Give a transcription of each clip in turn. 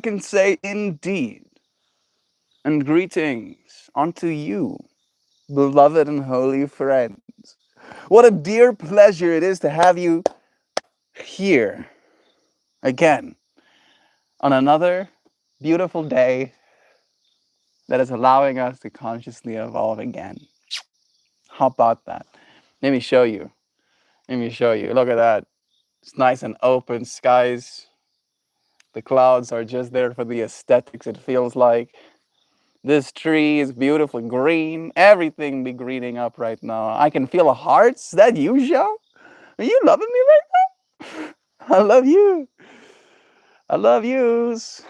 can say indeed, and greetings unto you, beloved and holy friends. What a dear pleasure it is to have you here again on another beautiful day that is allowing us to consciously evolve again. How about that? Let me show you. Let me show you. Look at that. It's nice and open skies. The clouds are just there for the aesthetics, it feels like. This tree is beautiful green. Everything be greening up right now. I can feel hearts. Is that you, Joe? Are you loving me right now? I love you. I love yous.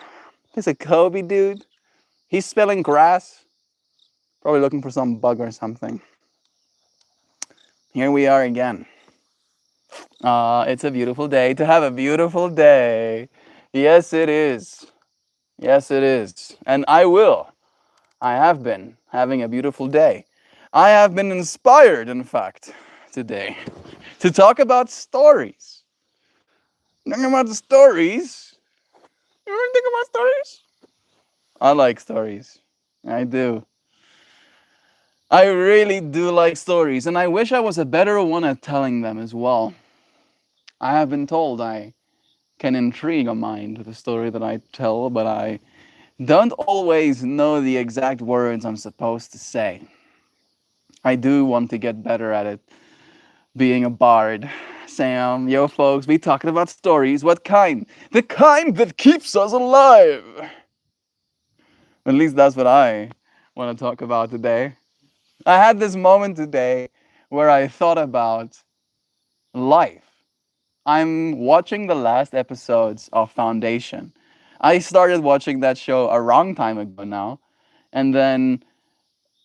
He's a Kobe dude. He's spilling grass. Probably looking for some bug or something. Here we are again. It's a beautiful day to have a beautiful day. Yes, it is. Yes, it is. And I will. I have been having a beautiful day. I have been inspired, in fact, today to talk about stories. Talking about stories. You ever think about stories? I like stories. I do. I really do like stories, and I wish I was a better one at telling them as well. I have been told I can intrigue a mind with a story that I tell, but I don't always know the exact words I'm supposed to say. I do want to get better at it, being a bard. Sam, yo folks, we talking about stories. What kind? The kind that keeps us alive. At least that's what I want to talk about today. I had this moment today where I thought about life. I'm watching the last episodes of Foundation. I started watching that show a long time ago now, and then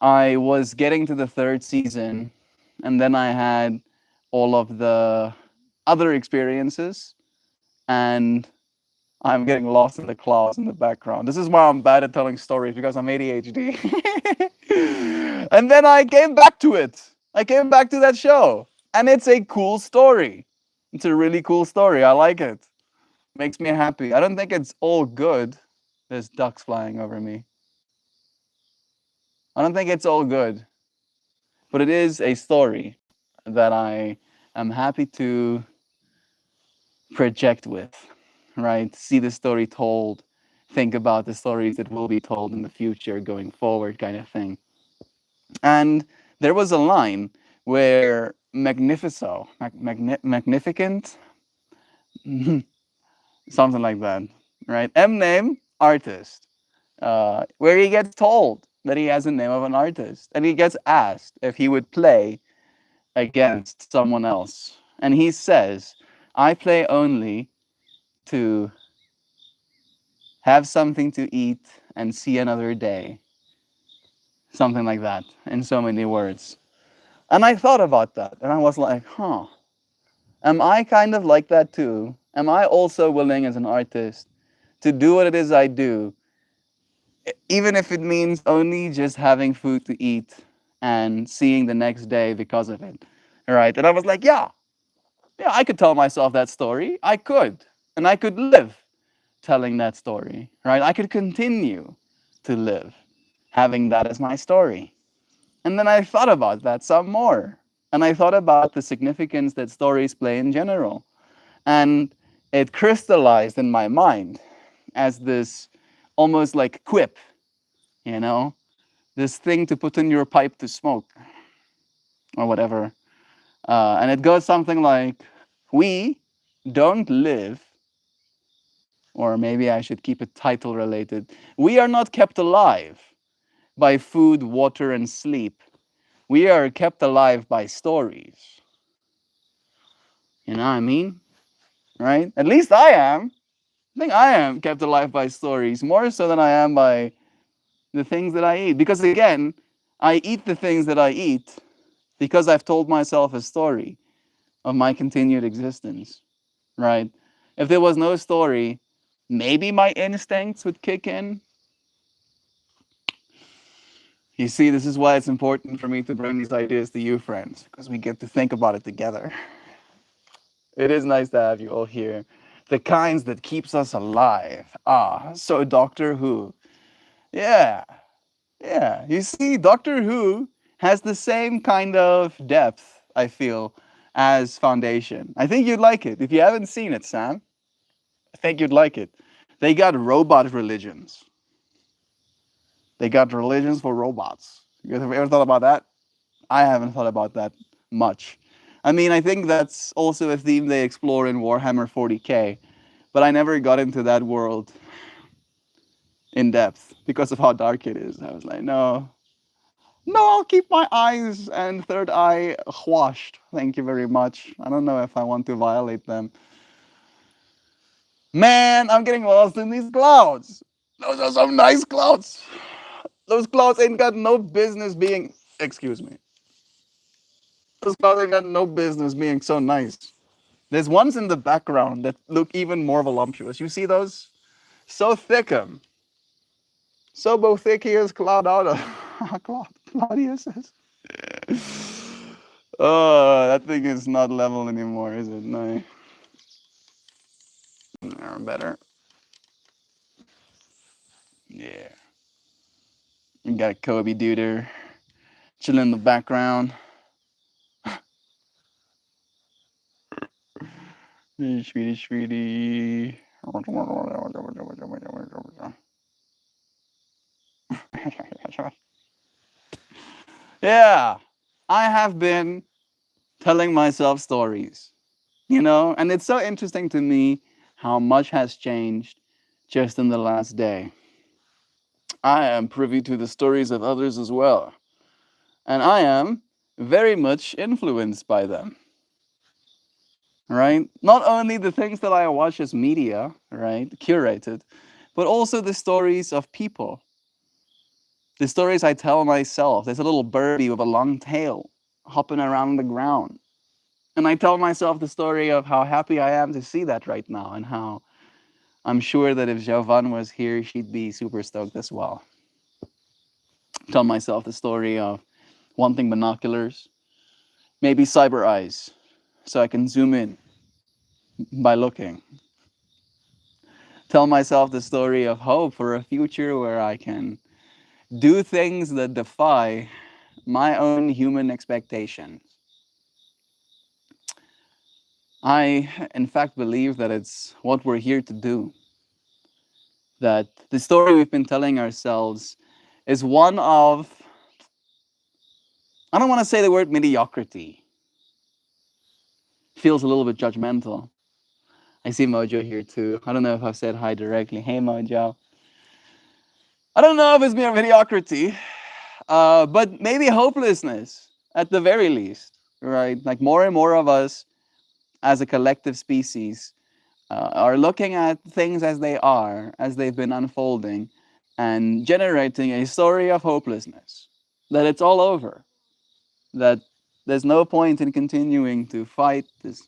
I was getting to the third season, and then I had all of the other experiences, and I'm getting lost in the clouds in the background. This is why I'm bad at telling stories because I'm ADHD. And then I came back to it. I came back to that show, and it's a cool story. It's a really cool story. I like it. Makes me happy. I don't think it's all good. There's ducks flying over me. I don't think it's all good, but it is a story that I am happy to project with, right? See the story told, think about the stories that will be told in the future going forward, kind of thing. And there was a line where Magnificent, something like that, right? M name, artist, where he gets told that he has a name of an artist, and he gets asked if he would play against someone else. And he says, I play only to have something to eat and see another day. Something like that, in so many words. And I thought about that, and I was like, huh, am I kind of like that too? Am I also willing as an artist to do what it is I do, even if it means only just having food to eat and seeing the next day because of it? Right? And I was like, yeah, I could tell myself that story. I could. And I could live telling that story, right? I could continue to live having that as my story. And then I thought about that some more. And I thought about the significance that stories play in general. And it crystallized in my mind as this almost like quip, you know, this thing to put in your pipe to smoke or whatever. And it goes something like, we don't live, or maybe I should keep it title related. We are not kept alive by food, water, and sleep. We are kept alive by stories. You know what I mean? Right? At least I am. I think I am kept alive by stories, more so than I am by the things that I eat. Because again, I eat the things that I eat because I've told myself a story of my continued existence. Right? If there was no story, maybe my instincts would kick in. You see, this is why it's important for me to bring these ideas to you, friends, because we get to think about it together. It is nice to have you all here the kinds that keeps us alive. Ah, so Doctor Who. Yeah, yeah. You see, Doctor Who has the same kind of depth, I feel, as Foundation. I think you'd like it. If you haven't seen it, Sam, I think you'd like it. They got robot religions. They got religions for robots. You guys have ever thought about that? I haven't thought about that much. I mean, I think that's also a theme they explore in Warhammer 40K, but I never got into that world in depth because of how dark it is. I was like, no, no, I'll keep my eyes and third eye washed. Thank you very much. I don't know if I want to violate them. Man, I'm getting lost in these clouds. Those are some nice clouds. Those clouds ain't got no business being. Excuse me. Those clouds ain't got no business being so nice. There's ones in the background that look even more voluptuous. You see those? So thickum. So bothicius claudata. Claudius says. Oh, that thing is not level anymore, is it? No. Better. Yeah. We got a Kobe duder chilling in the background. Sweetie, sweetie. Yeah, I have been telling myself stories, and it's so interesting to me how much has changed just in the last day. I am privy to the stories of others as well, and I am very much influenced by them, right? Not only the things that I watch as media, right, curated, but also the stories of people. The stories I tell myself. There's a little birdie with a long tail hopping around the ground. And I tell myself the story of how happy I am to see that right now and how I'm sure that if Jovan was here, she'd be super stoked as well. Tell myself the story of wanting binoculars, maybe cyber eyes, so I can zoom in by looking. Tell myself the story of hope for a future where I can do things that defy my own human expectations. I, in fact, believe that it's what we're here to do. That the story we've been telling ourselves is one of, I don't want to say the word mediocrity. Feels a little bit judgmental. I see Mojo here too. I don't know if I've said hi directly. Hey, Mojo. I don't know if it's mediocrity, but maybe hopelessness at the very least, right? Like more and more of us as a collective species are looking at things as they are, as they've been unfolding, and generating a story of hopelessness. That it's all over. That there's no point in continuing to fight this.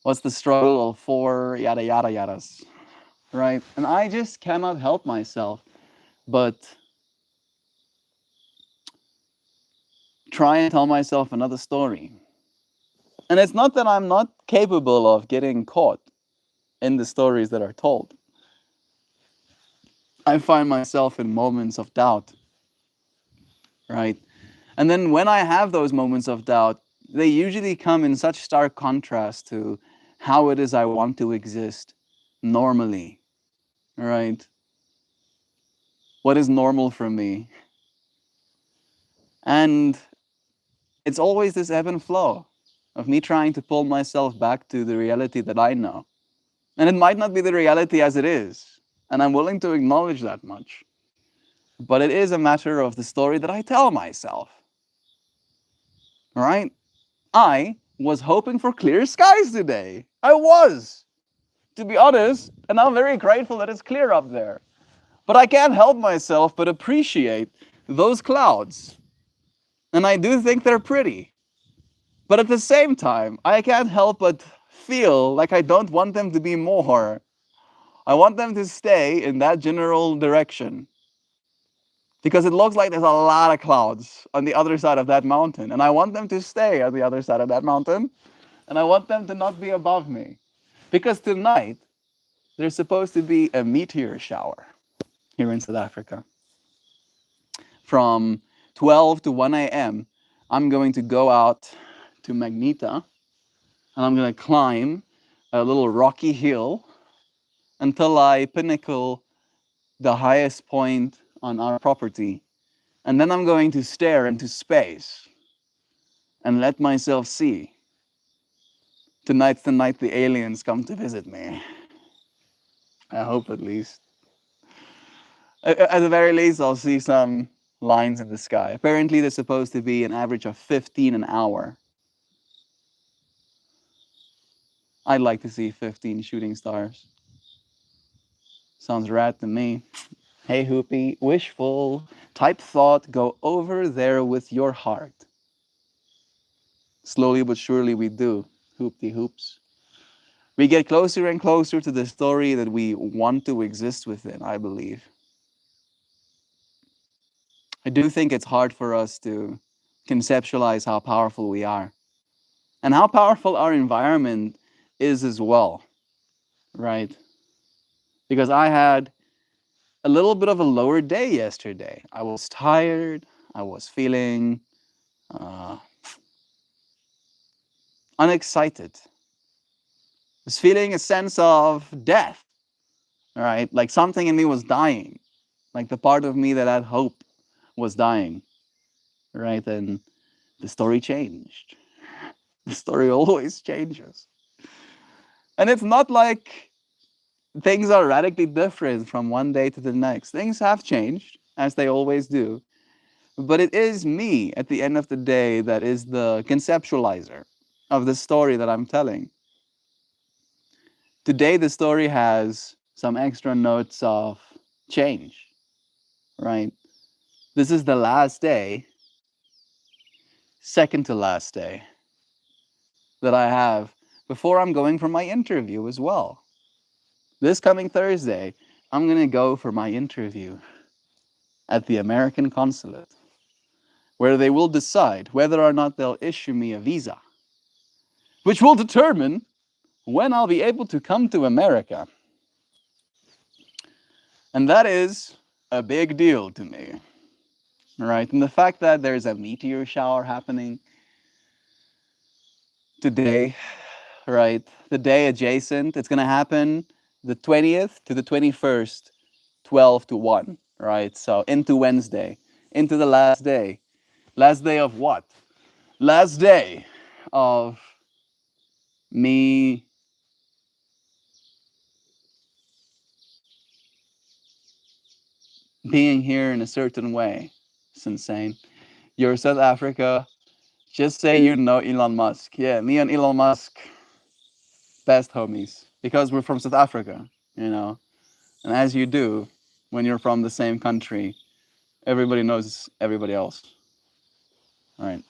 What's the struggle for yada yada yadas, right? And I just cannot help myself but try and tell myself another story. And it's not that I'm not capable of getting caught in the stories that are told. I find myself in moments of doubt, right? And then when I have those moments of doubt, they usually come in such stark contrast to how it is I want to exist normally, right? What is normal for me? And it's always this ebb and flow of me trying to pull myself back to the reality that I know. And it might not be the reality as it is, and I'm willing to acknowledge that much. But it is a matter of the story that I tell myself. All right? I was hoping for clear skies today. I was, to be honest, and I'm very grateful that it's clear up there. But I can't help myself but appreciate those clouds. And I do think they're pretty. But at the same time, I can't help but feel like I don't want them to be more. I want them to stay in that general direction. Because it looks like there's a lot of clouds on the other side of that mountain. And I want them to stay on the other side of that mountain. And I want them to not be above me. Because tonight, there's supposed to be a meteor shower here in South Africa. From 12 to 1 a.m., I'm going to go out to Magneta and I'm going to climb a little rocky hill until I pinnacle the highest point on our property. And then I'm going to stare into space and let myself see. Tonight's the night the aliens come to visit me. I hope at least. At the very least, I'll see some lines in the sky. Apparently, there's supposed to be an average of 15 an hour. I'd like to see 15 shooting stars. Sounds rad to me. Hey, Hoopy, wishful, type thought, go over there with your heart. Slowly but surely we do, hoopty hoops. We get closer and closer to the story that we want to exist within, I believe. I do think it's hard for us to conceptualize how powerful we are and how powerful our environment is as well, right? Because I had a little bit of a lower day yesterday. I was tired. I was feeling uh, unexcited. I was feeling a sense of death, right? Like something in me was dying. Like the part of me that had hope was dying, right? And the story changed. The story always changes. And it's not like things are radically different from one day to the next. Things have changed, as they always do. But it is me at the end of the day that is the conceptualizer of the story that I'm telling. Today, the story has some extra notes of change, right? This is the last day, second to last day, that I have before I'm going for my interview as well. This coming Thursday, I'm going to go for my interview at the American consulate, where they will decide whether or not they'll issue me a visa, which will determine when I'll be able to come to America. And that is a big deal to me, right? And the fact that there's a meteor shower happening today, right? The day adjacent, it's going to happen the 20th to the 21st, 12 to 1, right? So into Wednesday, into the last day. Last day of what? Last day of me being here in a certain way. It's insane. You're South Africa. Just say you know Elon Musk. Yeah, me and Elon Musk, best homies. Because we're from South Africa, you know. And as you do, when you're from the same country, everybody knows everybody else. All right.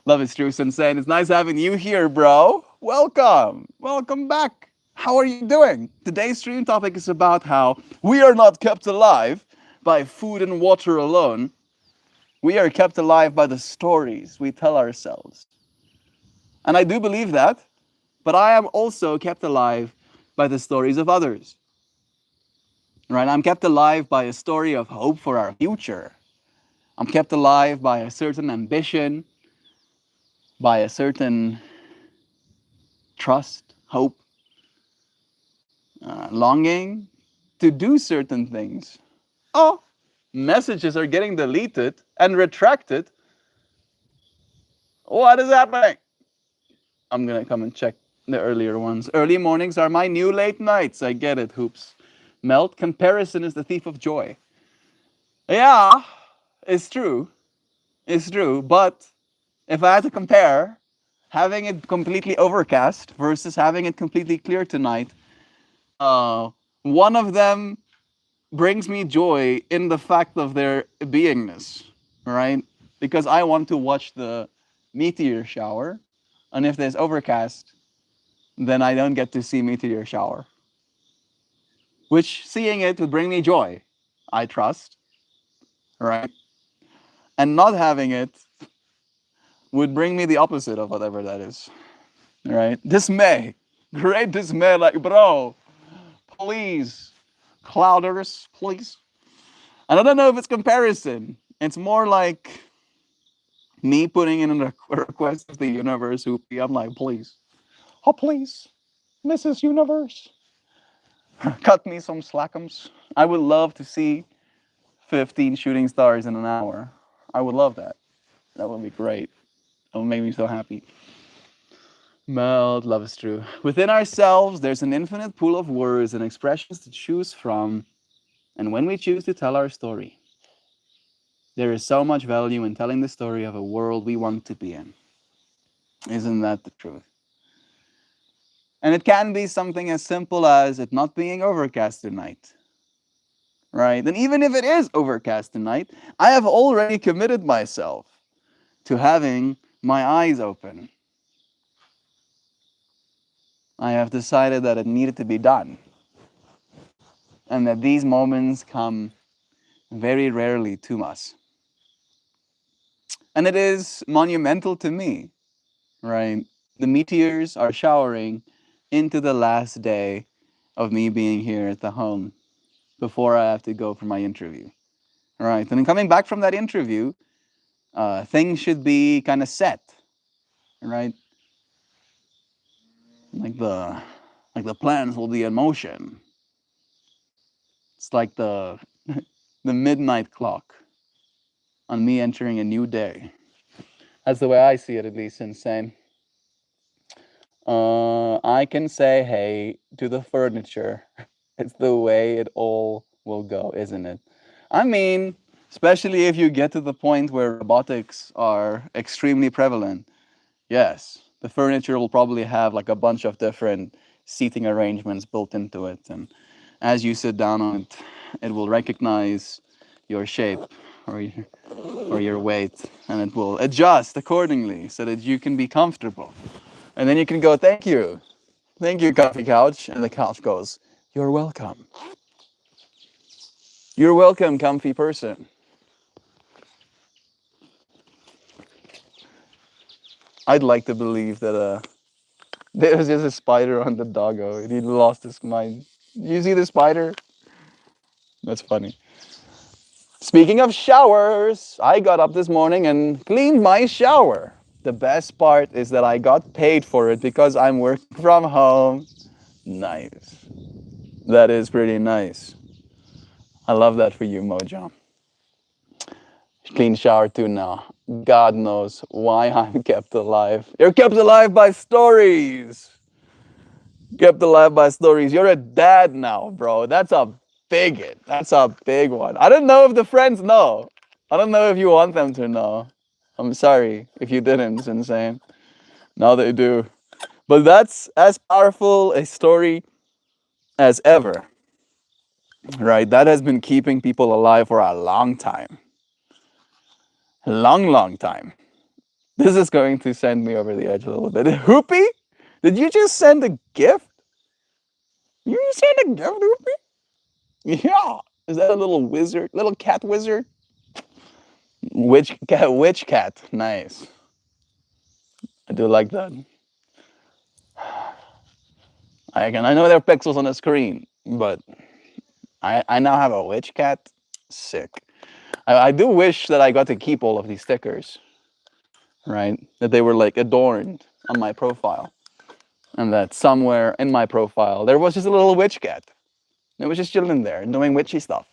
Love is true, Sensei. It's nice having you here, bro. Welcome. Welcome back. How are you doing? Today's stream topic is about how we are not kept alive by food and water alone. We are kept alive by the stories we tell ourselves. And I do believe that, but I am also kept alive by the stories of others. Right? I'm kept alive by a story of hope for our future. I'm kept alive by a certain ambition, by a certain trust, hope, longing to do certain things. Oh, messages are getting deleted and retracted. What is happening? I'm going to come and check the earlier ones. Early mornings are my new late nights. I get it, hoops. Melt, comparison is the thief of joy. Yeah, it's true. It's true. But if I had to compare having it completely overcast versus having it completely clear tonight, one of them brings me joy in the fact of their beingness, right? Because I want to watch the meteor shower, and if there's overcast, then I don't get to see meteor shower. Which seeing it would bring me joy, I trust, right? And not having it would bring me the opposite of whatever that is. right? Dismay, great dismay. Like, bro, please, clouders, please. And I don't know if it's comparison. It's more like me putting in a request of the universe. Hoopy, I'm like, please, oh please, Mrs. Universe, cut me some slackums. I would love to see 15 shooting stars in an hour. I would love that. That would be great. It would make me so happy. Meld, love is true. Within ourselves, there's an infinite pool of words and expressions to choose from. And when we choose to tell our story, there is so much value in telling the story of a world we want to be in. Isn't that the truth? And it can be something as simple as it not being overcast tonight, right? And even if it is overcast tonight, I have already committed myself to having my eyes open. I have decided that it needed to be done and that these moments come very rarely to us. And it is monumental to me, right? The meteors are showering into the last day of me being here at the home before I have to go for my interview, right? And then coming back from that interview, things should be kind of set, right? Like the like the plans will be in motion. It's like the midnight clock on me entering a new day. That's the way I see it, at least, insane. I can say hey to the furniture. It's the way it all will go, isn't it? I mean, especially if you get to the point where robotics are extremely prevalent. Yes, the furniture will probably have like a bunch of different seating arrangements built into it. And as you sit down on it, it will recognize your shape or your weight and it will adjust accordingly so that you can be comfortable. And then you can go, thank you. Thank you, comfy couch. And the couch goes, you're welcome. You're welcome, comfy person. I'd like to believe that there was just a spider on the doggo and he lost his mind. You see the spider? That's funny. Speaking of showers, I got up this morning and cleaned my shower. The best part is that I got paid for it because I'm working from home. Nice. That is pretty nice. I love that for you, Mojo. Clean shower too now. God knows why I'm kept alive. You're kept alive by stories. Kept alive by stories. You're a dad now, bro. That's a bigot. That's a big one. I don't know if the friends know. I don't know if you want them to know. I'm sorry if you didn't, it's insane. Now they do. But that's as powerful a story as ever, right? That has been keeping people alive for a long time. Long, long time. This is going to send me over the edge a little bit. Hoopy? Did you just send a gift? You send a gift, Hoopy? Yeah. Is that a little wizard? Little cat wizard? Witch cat. Nice. I do like that. I know there are pixels on the screen, but I now have a witch cat. Sick. I do wish that I got to keep all of these stickers, right? That they were like adorned on my profile. And that somewhere in my profile there was just a little witch cat. It was just chilling there doing witchy stuff.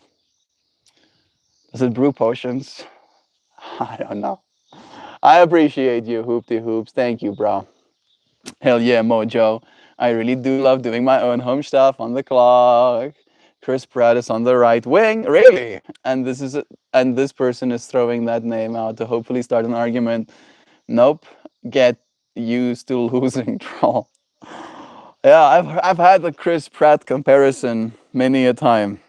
Does it brew potions? I don't know. I appreciate you, Hoopty Hoops. Thank you, bro. Hell yeah, Mojo. I really do love doing my own home stuff on the clock. Chris Pratt is on the right wing, really. And this person is throwing that name out to hopefully start an argument. Nope. Get used to losing, troll. Yeah, I've had the Chris Pratt comparison many a time,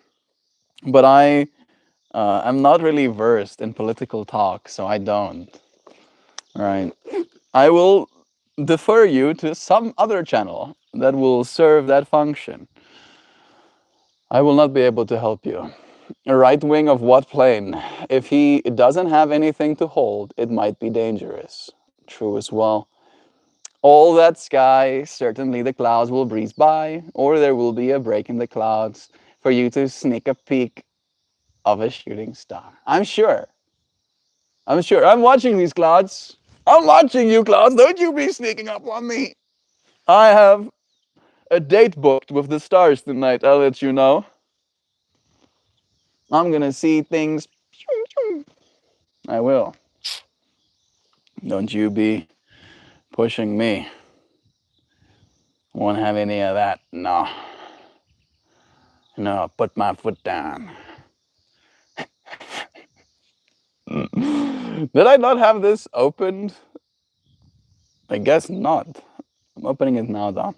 but I'm not really versed in political talk, so I don't. Right. I will defer you to some other channel that will serve that function. I will not be able to help you. A right wing of what plane? If he doesn't have anything to hold, it might be dangerous. True as well. All that sky, certainly the clouds will breeze by, or there will be a break in the clouds for you to sneak a peek of a shooting star. I'm sure. I'm sure. I'm watching these clouds. I'm watching you, clouds. Don't you be sneaking up on me. I have a date booked with the stars tonight. I'll let you know. I'm gonna see things. I will. Don't you be pushing me. Won't have any of that. No. No, put my foot down. Did I not have this opened? I guess not. I'm opening it now, though.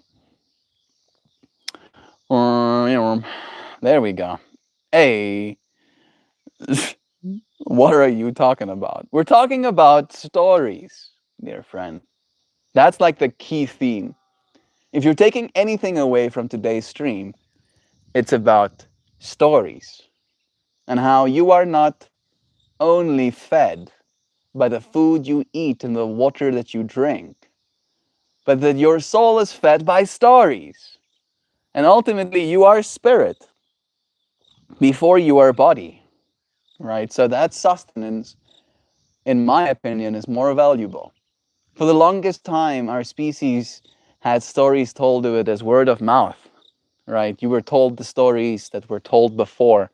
There we go. Hey, what are you talking about? We're talking about stories, dear friend. That's like the key theme. If you're taking anything away from today's stream, it's about stories and how you are not only fed by the food you eat and the water that you drink, but that your soul is fed by stories. And ultimately, you are spirit before you are body, right? So that sustenance, in my opinion, is more valuable. For the longest time, our species had stories told to it as word of mouth, right? You were told the stories that were told before,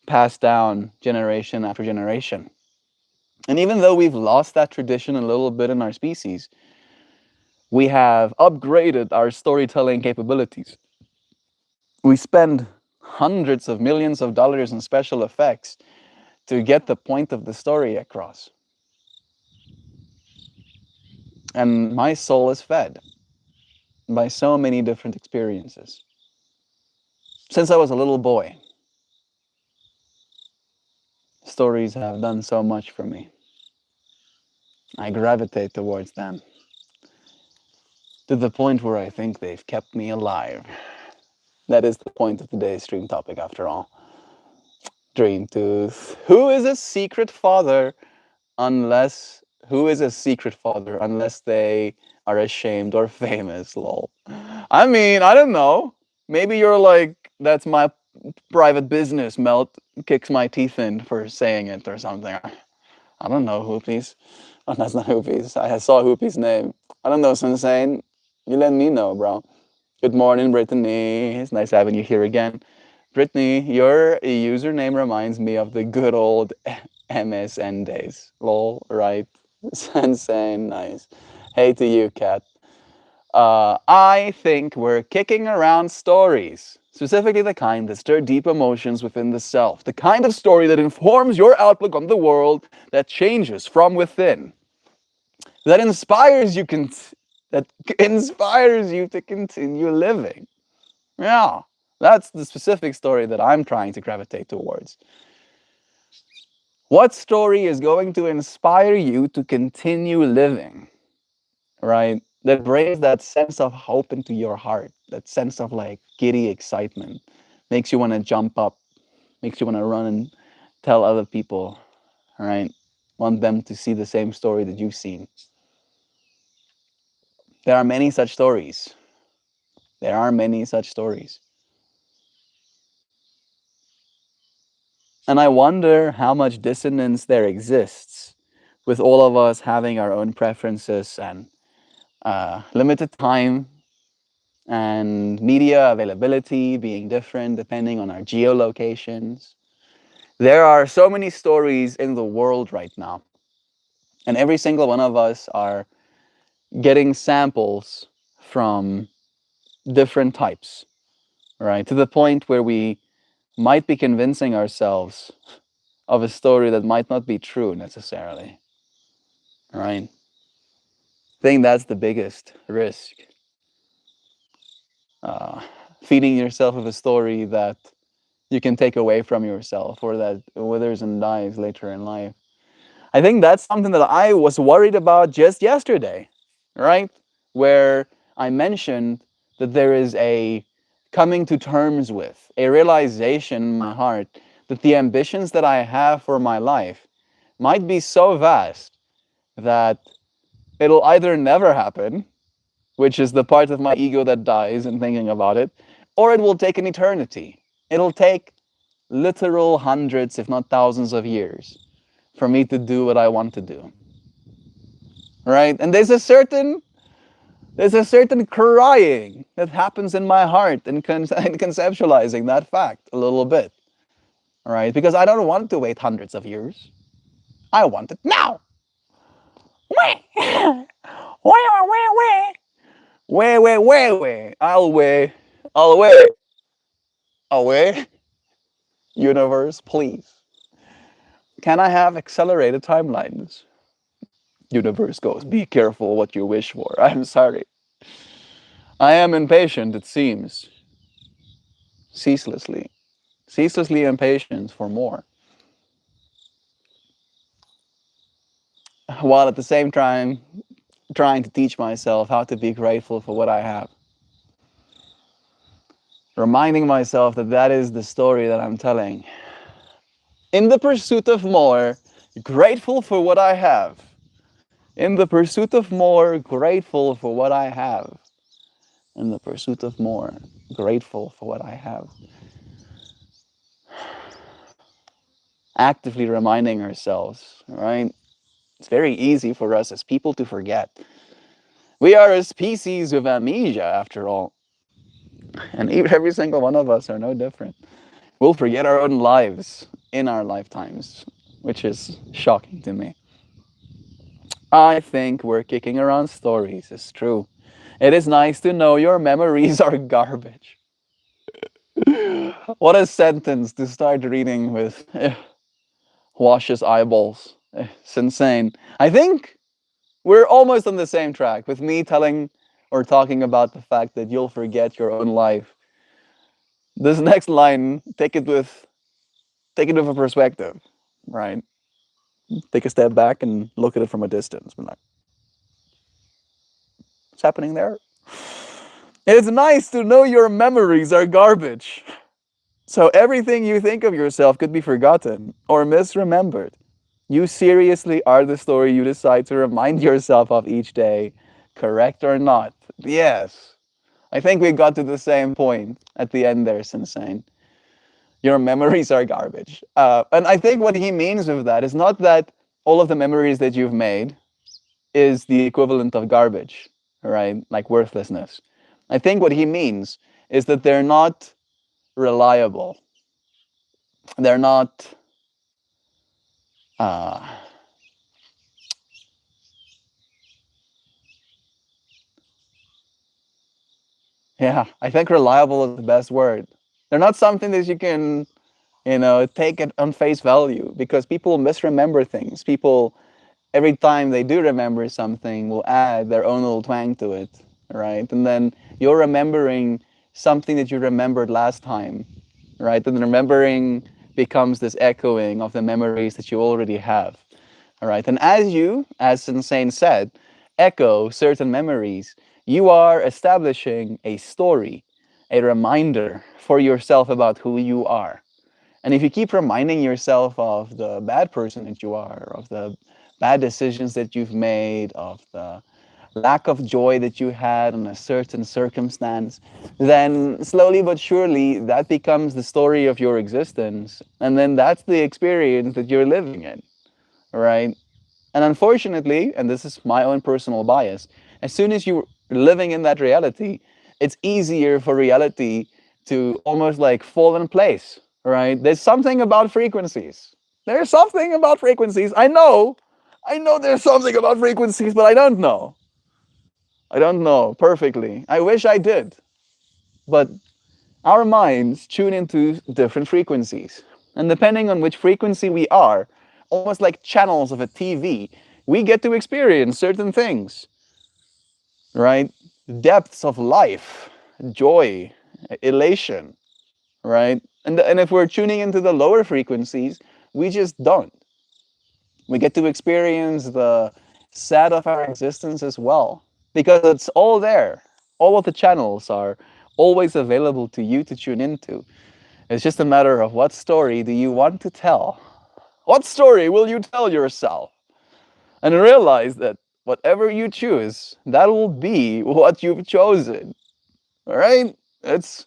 passed down generation after generation. And even though we've lost that tradition a little bit in our species, we have upgraded our storytelling capabilities. We spend hundreds of millions of dollars in special effects to get the point of the story across. And my soul is fed by so many different experiences. Since I was a little boy, stories have done so much for me. I gravitate towards them to the point where I think they've kept me alive. That is the point of today's stream topic, after all. Dream Tooth. Who is a secret father unless who is a secret father unless they are ashamed or famous? Lol. I mean, I don't know. Maybe you're like, that's my private business. Melt kicks my teeth in for saying it or something. I don't know, Hoopies. Oh, that's not Hoopies. I saw Hoopie's name. I don't know, Sensei. You let me know, bro. Good morning, Brittany. It's nice having you here again. Brittany, your username reminds me of the good old MSN days. Lol, right? Sensei, nice. Hey to you, Kat. I think we're kicking around stories, specifically the kind that stir deep emotions within the self, the kind of story that informs your outlook on the world, that changes from within, that inspires you, that inspires you to continue living. Yeah, that's the specific story that I'm trying to gravitate towards. What story is going to inspire you to continue living, right? That brings that sense of hope into your heart, that sense of like giddy excitement, makes you want to jump up, makes you want to run and tell other people, right? Want them to see the same story that you've seen. There are many such stories. There are many such stories. And I wonder how much dissonance there exists with all of us having our own preferences and limited time and media availability being different depending on our geolocations. There are so many stories in the world right now, and every single one of us are getting samples from different types, right? To the point where we might be convincing ourselves of a story that might not be true necessarily, right? I think that's the biggest risk. Uh, Feeding yourself with a story that you can take away from yourself or that withers and dies later in life. I think that's something that I was worried about just yesterday, right? Where I mentioned that there is a coming to terms with, a realization in my heart that the ambitions that I have for my life might be so vast that it'll either never happen which is the part of my ego that dies in thinking about it, or it will take an eternity. It'll take literal hundreds, if not thousands of years for me to do what I want to do. Right? And there's a certain crying that happens in my heart in conceptualizing that fact a little bit. Right? Because I don't want to wait hundreds of years. I want it now. Wait. Wait. I'll wait. I'll wait. I'll wait. Universe, please. Can I have accelerated timelines? Universe goes, be careful what you wish for. I'm sorry. I am impatient, it seems. Ceaselessly. Ceaselessly impatient for more. While at the same time trying to teach myself how to be grateful for what I have. Reminding myself that that is the story that I'm telling. In the pursuit of more, grateful for what I have. In the pursuit of more, grateful for what I have. In the pursuit of more, grateful for what I have. Actively reminding ourselves, right? It's very easy for us as people to forget. We are a species of amnesia, after all. And every single one of us are no different. We'll forget our own lives in our lifetimes, which is shocking to me. I think we're kicking around stories, it's true. It is nice to know your memories are garbage. What a sentence to start reading with. Washes eyeballs. It's insane. I think we're almost on the same track with me telling or talking about the fact that you'll forget your own life. This next line, take it with a perspective, right? Take a step back and look at it from a distance. Like, what's happening there? It's nice to know your memories are garbage. So everything you think of yourself could be forgotten or misremembered. You seriously are the story you decide to remind yourself of each day, correct or not. Yes. I think we got to the same point at the end there, Sensei. Your memories are garbage. And I think what he means with that is not that all of the memories that you've made is the equivalent of garbage, right? Like worthlessness. I think what he means is that they're not reliable. They're not uh, yeah, I think reliable is the best word. They're not something that you can, take it on face value because people misremember things. People, every time they do remember something, will add their own little twang to it, right? And then you're remembering something that you remembered last time, right? And remembering becomes this echoing of the memories that you already have, all right? And as Insane said, echo certain memories, you are establishing a story, a reminder for yourself about who you are. And if you keep reminding yourself of the bad person that you are, of the bad decisions that you've made, of the lack of joy that you had in a certain circumstance, then slowly but surely that becomes the story of your existence. And then that's the experience that you're living in, right? And unfortunately, and this is my own personal bias, as soon as you're living in that reality, it's easier for reality to almost like fall in place, right? There's something about frequencies. There's something about frequencies. I know there's something about frequencies, but I don't know. I don't know perfectly. I wish I did. But our minds tune into different frequencies. And depending on which frequency we are, almost like channels of a TV, we get to experience certain things, right? Depths of life, joy, elation, right? And if we're tuning into the lower frequencies, we just don't. We get to experience the sad of our existence as well, because it's all there. All of the channels are always available to you to tune into. It's just a matter of what story do you want to tell? What story will you tell yourself? And realize that whatever you choose, that will be what you've chosen. All right? It's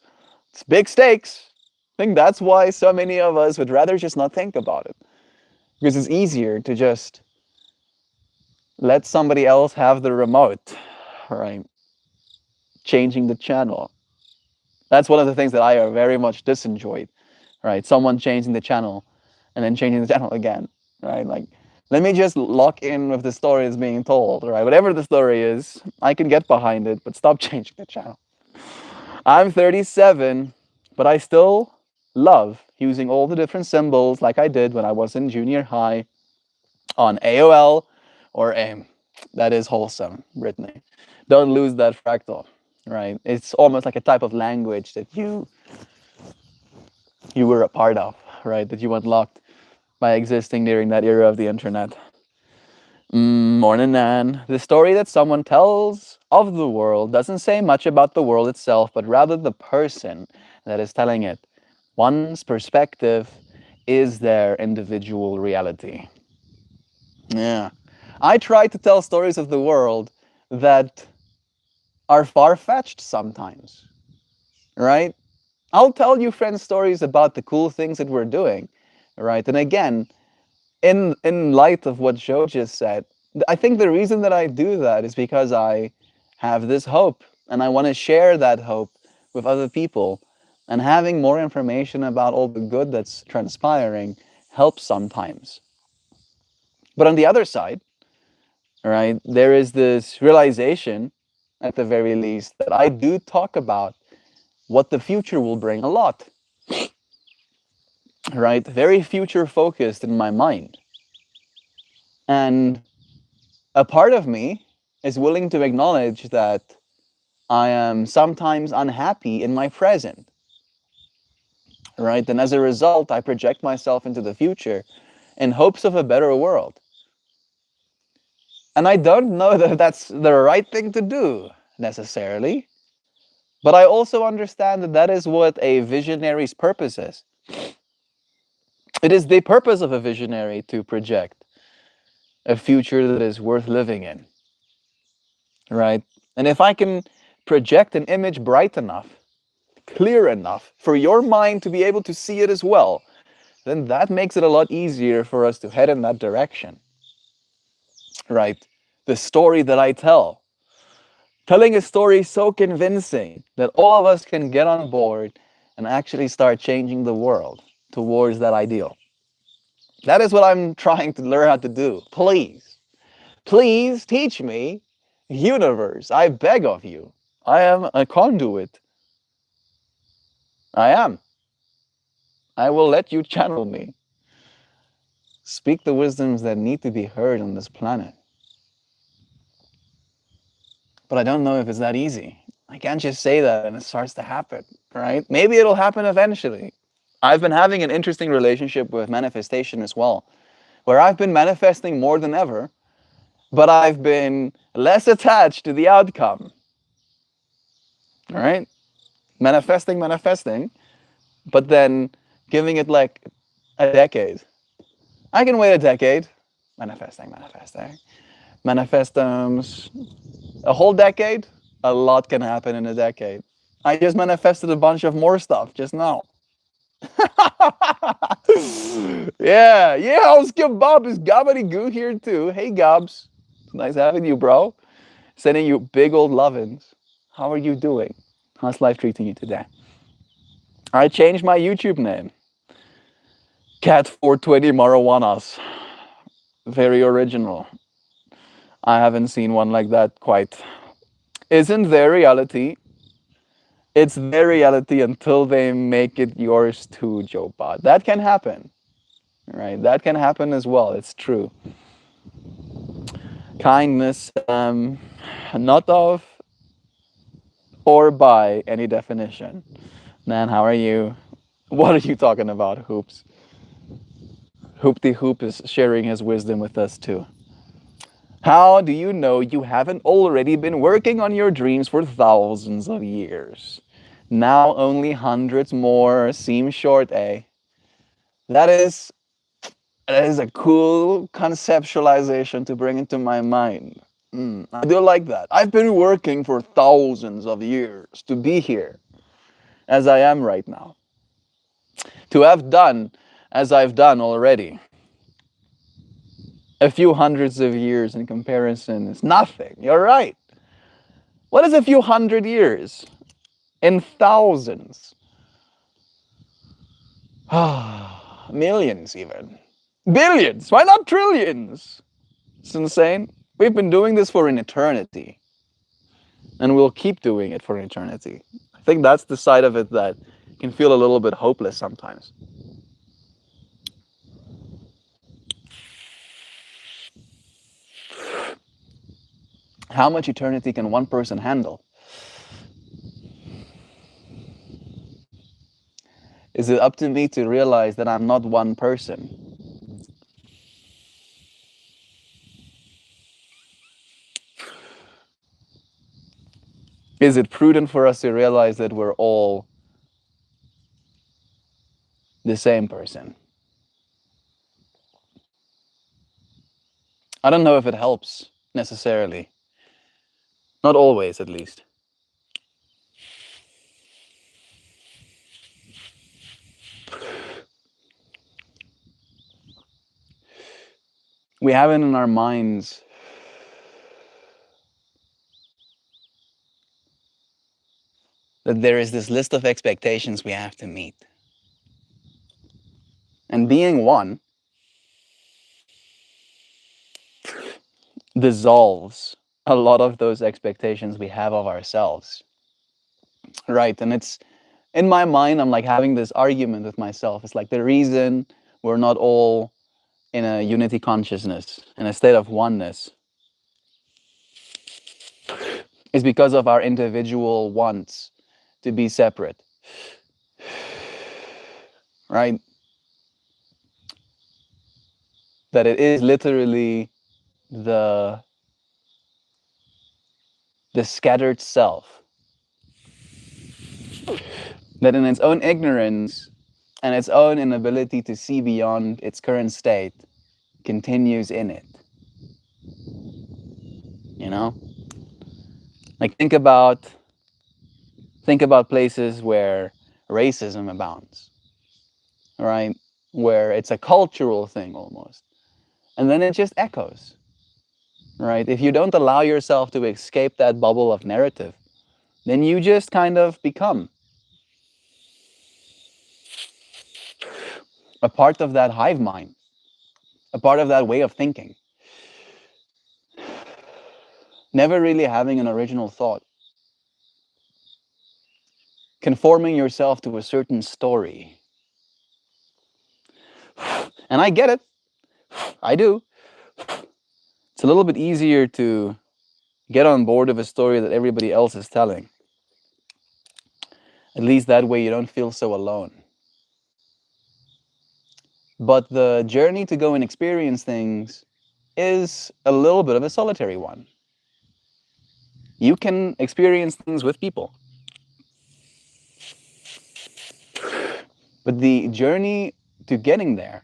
big stakes. I think that's why so many of us would rather just not think about it. Because it's easier to just let somebody else have the remote, right? Changing the channel. That's one of the things that I very much disenjoyed, right? Someone changing the channel and then changing the channel again, right? Like, let me just lock in with the story that's being told, right? Whatever the story is, I can get behind it, but stop changing the channel. I'm 37, but I still love using all the different symbols like I did when I was in junior high on AOL or AIM. That is wholesome, Brittany. Don't lose that fractal, right? It's almost like a type of language that you were a part of, right? That you unlocked by existing during that era of the internet. Morning, Nan. The story that someone tells of the world doesn't say much about the world itself, but rather the person that is telling it. One's perspective is their individual reality. Yeah. I try to tell stories of the world that are far fetched sometimes, right? I'll tell you friends stories about the cool things that we're doing, right? And again, in light of what Joe just said, I think the reason that I do that is because I have this hope and I want to share that hope with other people. And having more information about all the good that's transpiring helps sometimes. But on the other side, right, there is this realization, at the very least, that I do talk about what the future will bring a lot, right? Very future focused in my mind. And a part of me is willing to acknowledge that I am sometimes unhappy in my present, right? And as a result, I project myself into the future in hopes of a better world. And I don't know that that's the right thing to do necessarily, but I also understand that that is what a visionary's purpose is. It is the purpose of a visionary to project a future that is worth living in, right? And if I can project an image bright enough, clear enough for your mind to be able to see it as well, then that makes it a lot easier for us to head in that direction, right? The story that I tell, telling a story so convincing that all of us can get on board and actually start changing the world towards that ideal. That is what I'm trying to learn how to do. Please, please teach me, universe. I beg of you. I am a conduit. I am. I will let you channel me. Speak the wisdoms that need to be heard on this planet. But I don't know if it's that easy. I can't just say that and it starts to happen, right? Maybe it'll happen eventually. I've been having an interesting relationship with manifestation as well, where I've been manifesting more than ever, but I've been less attached to the outcome. All right? Manifesting, but then giving it like a decade. I can wait a decade. Manifesting. Manifestums. A whole decade? A lot can happen in a decade. I just manifested a bunch of more stuff just now. Yeah, how's Bob? Is Gobbity Goo here too? Hey, Gobs. It's nice having you, bro. Sending you big old lovin's. How are you doing? How's life treating you today? I changed my YouTube name. Cat 420 Marijuanas. Very original. I haven't seen one like that quite. Isn't their reality? It's their reality until they make it yours too, Joe Pod. That can happen, right? That can happen as well. It's true. Kindness, not of or by any definition. Man, how are you? What are you talking about, Hoops? Hoopty Hoop is sharing his wisdom with us too. How do you know you haven't already been working on your dreams for thousands of years? Now only hundreds more seem short, eh? That is a cool conceptualization to bring into my mind. I do like that. I've been working for thousands of years to be here as I am right now. To have done as I've done already. A few hundreds of years in comparison is nothing. You're right. What is a few hundred years? In thousands. Millions, even. Billions. Why not trillions? It's insane. We've been doing this for an eternity. And we'll keep doing it for an eternity. I think that's the side of it that can feel a little bit hopeless sometimes. How much eternity can one person handle? Is it up to me to realize that I'm not one person? Is it prudent for us to realize that we're all the same person? I don't know if it helps necessarily. Not always, at least. We have it in our minds that there is this list of expectations we have to meet. And being one dissolves a lot of those expectations we have of ourselves. Right. And it's in my mind, I'm like having this argument with myself. It's like the reason we're not all in a unity consciousness, in a state of oneness, is because of our individual wants to be separate. Right? That it is literally the scattered self that in its own ignorance and its own inability to see beyond its current state continues in it. You know? Like think about places where racism abounds. Right? Where it's a cultural thing almost. And then it just echoes. Right? If you don't allow yourself to escape that bubble of narrative, then you just kind of become a part of that hive mind, a part of that way of thinking. Never really having an original thought. Conforming yourself to a certain story. And I get it. I do. It's a little bit easier to get on board of a story that everybody else is telling. At least that way you don't feel so alone. But the journey to go and experience things is a little bit of a solitary one. You can experience things with people. But the journey to getting there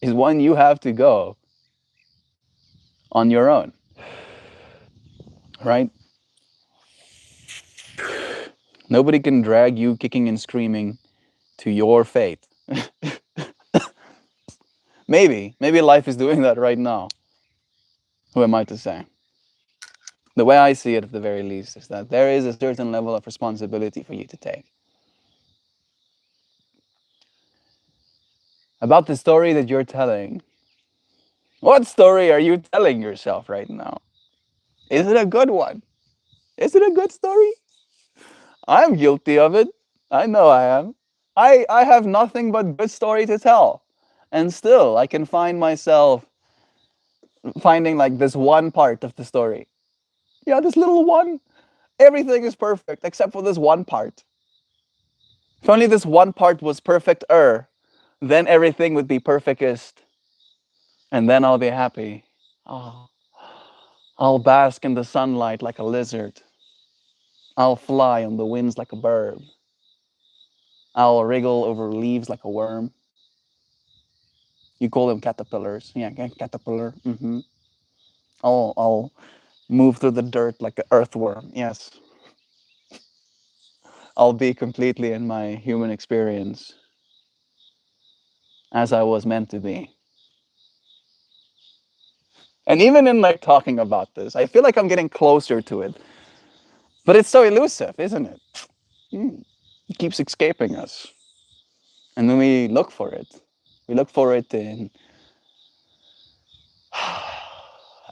is one you have to go on your own. Right? Nobody can drag you kicking and screaming to your fate. Maybe life is doing that right now. Who am I to say? The way I see it, at the very least, is that there is a certain level of responsibility for you to take. About the story that you're telling, what story are you telling yourself right now? Is it a good one? Is it a good story? I'm guilty of it. I know I am. I have nothing but good story to tell. And still, I can find myself finding like this one part of the story. Yeah, this little one. Everything is perfect except for this one part. If only this one part was perfect-er, then everything would be perfectest. And then I'll be happy. Oh, I'll bask in the sunlight like a lizard. I'll fly on the winds like a bird. I'll wriggle over leaves like a worm. You call them caterpillars. Yeah, caterpillar. Mm-hmm. I'll Move through the dirt like an earthworm. Yes, I'll be completely in my human experience as I was meant to be. And even in like talking about this, I feel like I'm getting closer to it. But it's so elusive, isn't it? It keeps escaping us. And then we look for it. We look for it in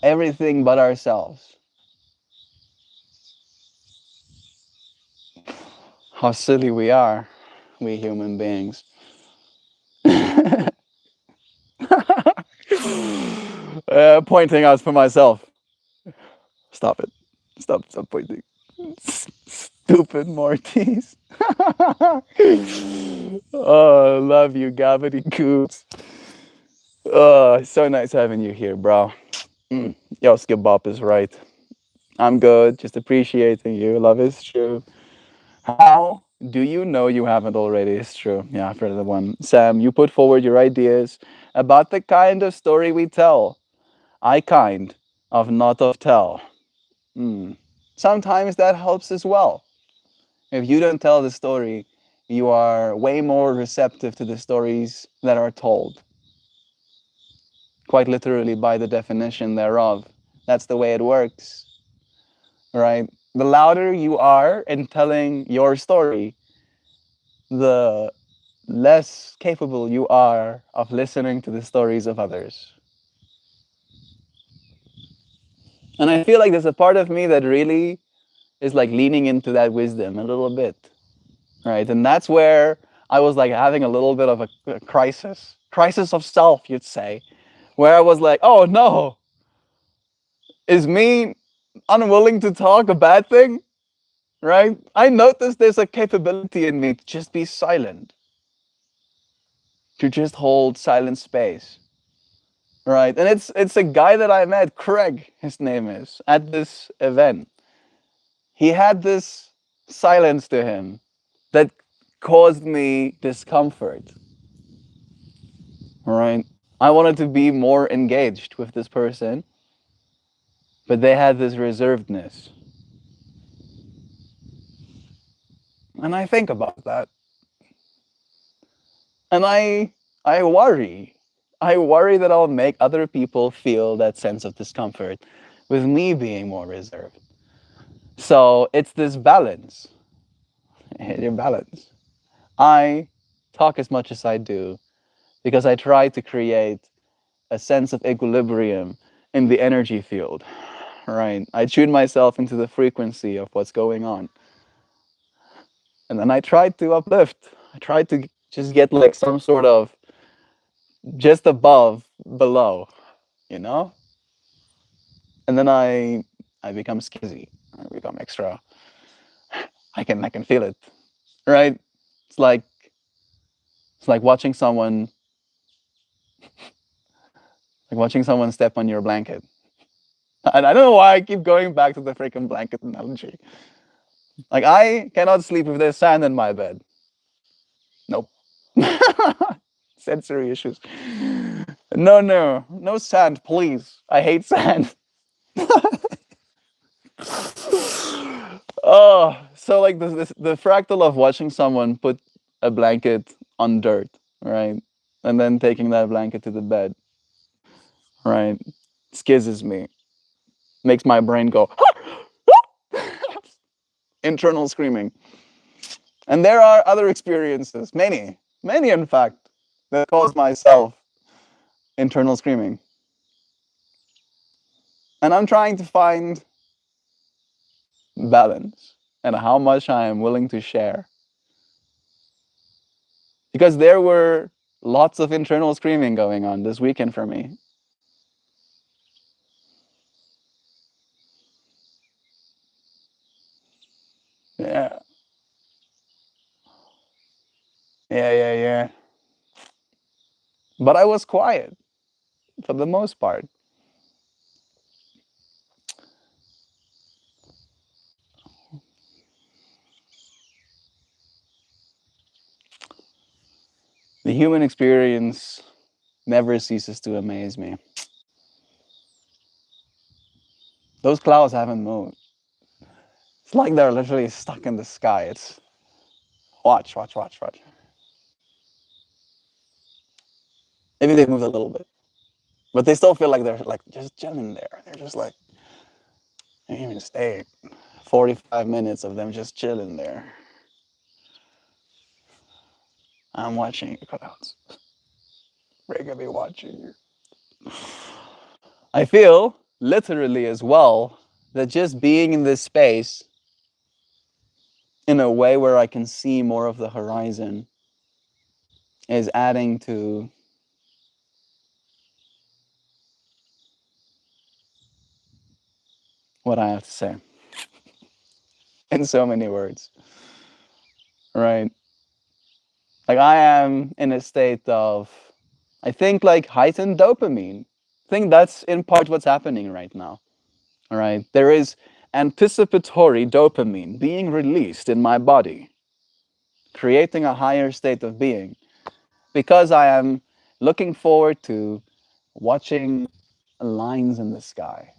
everything but ourselves. How silly we are, we human beings. Pointing out for myself. Stop it. Stop pointing. Stupid Mortys. Oh, love you, Gavity Goots. Oh, so nice having you here, bro. Yo, Skip Bop is right. I'm good, just appreciating you. Love is true. How do you know you haven't already? It's true. Yeah, I've heard the one. Sam, you put forward your ideas about the kind of story we tell. I kind of not of tell. Hmm. Sometimes that helps as well. If you don't tell the story, you are way more receptive to the stories that are told. Quite literally, by the definition thereof. That's the way it works, right? The louder you are in telling your story, the less capable you are of listening to the stories of others. And I feel like there's a part of me that really is like leaning into that wisdom a little bit, right? And that's where I was like having a little bit of a crisis of self, you'd say, where I was like, oh no, is me unwilling to talk a bad thing, right? I noticed there's a capability in me to just be silent, to just hold silent space. Right. And it's a guy that I met, Craig, his name is, at this event. He had this silence to him that caused me discomfort. Right. I wanted to be more engaged with this person, but they had this reservedness. And I think about that. And I worry. I worry that I'll make other people feel that sense of discomfort with me being more reserved. So it's this balance. Your balance. I talk as much as I do because I try to create a sense of equilibrium in the energy field. Right. I tune myself into the frequency of what's going on. And then I try to uplift. I try to just get like some sort of just above, below, you know? And then I become skizzy. I become extra. I can feel it. Right? It's like it's like watching someone step on your blanket. And I don't know why I keep going back to the freaking blanket analogy. Like, I cannot sleep if there's sand in my bed. Nope. Sensory issues. No sand, please. I hate sand. Oh, so like the fractal of watching someone put a blanket on dirt, right? And then taking that blanket to the bed, right? Skizzes me, makes my brain go, internal screaming. And there are other experiences, many in fact, that cause myself internal screaming. And I'm trying to find balance and how much I am willing to share. Because there were lots of internal screaming going on this weekend for me. Yeah, yeah. But I was quiet for the most part. The human experience never ceases to amaze me. Those clouds haven't moved. It's like they're literally stuck in the sky. It's watch, watch, watch, watch. Maybe they've moved a little bit, but they still feel like they're like just chilling there. They're just like they didn't even stay 45 minutes of them just chilling there. I'm watching the clouds. We're gonna be watching you. I feel literally as well that just being in this space in a way where I can see more of the horizon is adding to what I have to say in so many words, right? Like I am in a state of, I think like heightened dopamine. I think that's in part what's happening right now. All right. There is anticipatory dopamine being released in my body, creating a higher state of being because I am looking forward to watching lines in the sky,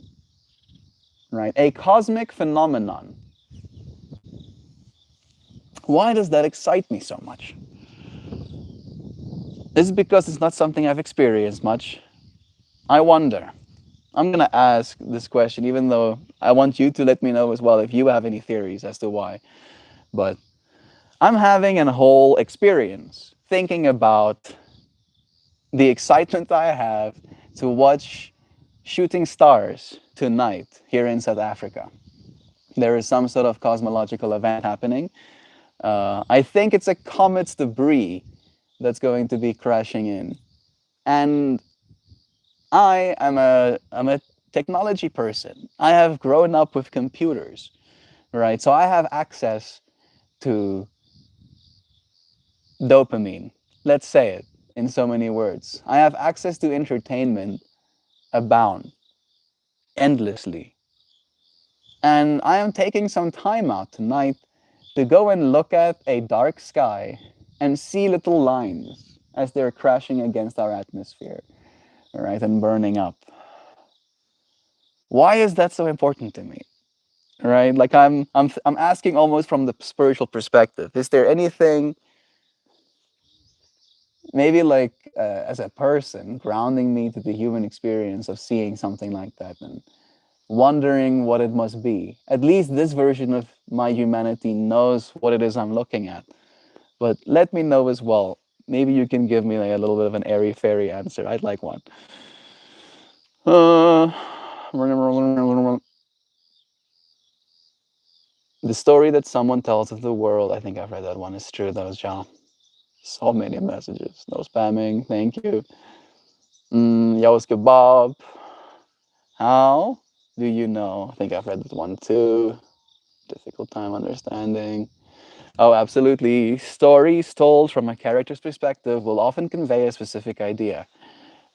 right? A cosmic phenomenon. Why does that excite me so much? Is it because it's not something I've experienced much? I wonder. I'm going to ask this question, even though I want you to let me know as well if you have any theories as to why. But I'm having a whole experience thinking about the excitement I have to watch shooting stars tonight here in South Africa. There is some sort of cosmological event happening. I think it's a comet's debris that's going to be crashing in. And I'm a technology person. I have grown up with computers, right? So I have access to dopamine. Let's say it in so many words. I have access to entertainment abound endlessly. And I am taking some time out tonight to go and look at a dark sky and see little lines as they're crashing against our atmosphere, right, and burning up. Why is that so important to me? Right? Like I'm asking almost from the spiritual perspective. Is there anything maybe like as a person grounding me to the human experience of seeing something like that and wondering what it must be? At least this version of my humanity knows what it is I'm looking at. But let me know as well. Maybe you can give me like a little bit of an airy fairy answer. I'd like one. Uh, the story that someone tells of the world. I think I've read that one. It's true. That was John. So many messages. No spamming. Thank you. Yo's kebab. How do you know? I think I've read that one too. Difficult time understanding. Oh, absolutely. Stories told from a character's perspective will often convey a specific idea.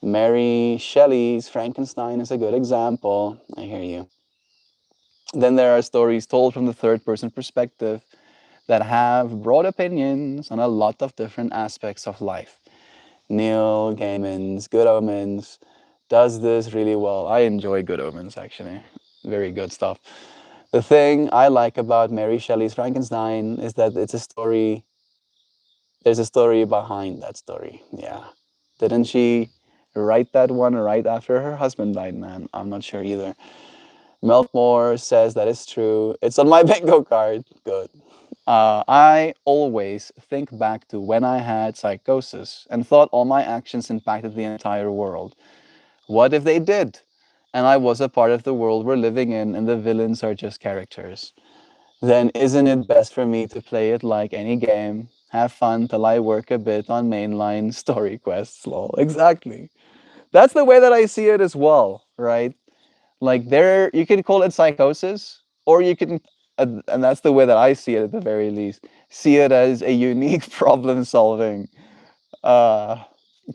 Mary Shelley's Frankenstein is a good example. I hear you. Then there are stories told from the third person perspective that have broad opinions on a lot of different aspects of life. Neil Gaiman's Good Omens does this really well. I enjoy Good Omens actually. Very good stuff. The thing I like about Mary Shelley's Frankenstein is that it's a story, there's a story behind that story. Yeah. Didn't she write that one right after her husband died, man? I'm not sure either. MeltMore says that is true. It's on my bingo card. Good. I always think back to when I had psychosis and thought all my actions impacted the entire world. What if they did? And I was a part of the world we're living in, and the villains are just characters. Then isn't it best for me to play it like any game? Have fun till I work a bit on mainline story quests, lol. Exactly. That's the way that I see it as well, right? Like there, you can call it psychosis, or you can, and that's the way that I see it at the very least, see it as a unique problem-solving uh,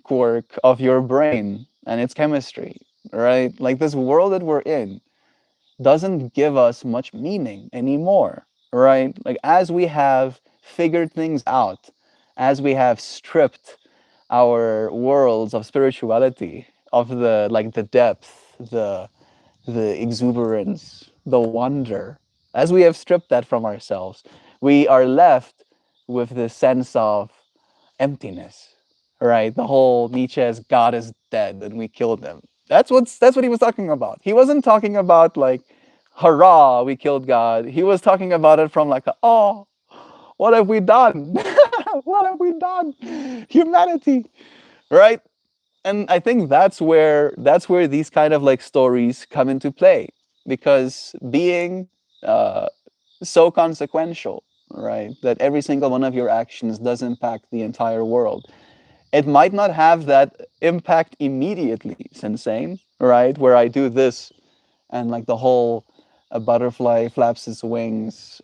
quirk of your brain and its chemistry, right? Like this world that we're in doesn't give us much meaning anymore, right? Like as we have figured things out, as we have stripped our worlds of spirituality, of the like the depth, the exuberance, the wonder, as we have stripped that from ourselves, we are left with this sense of emptiness, right? The whole Nietzsche's God is dead and we killed him. That's what he was talking about. He wasn't talking about like, hurrah, we killed God. He was talking about it from like, oh, what have we done? What have we done? Humanity, right? And I think that's where these kind of like stories come into play, because being uh, so consequential, right, that every single one of your actions does impact the entire world. It might not have that impact immediately, sensane, right, where I do this and like the whole a butterfly flaps its wings,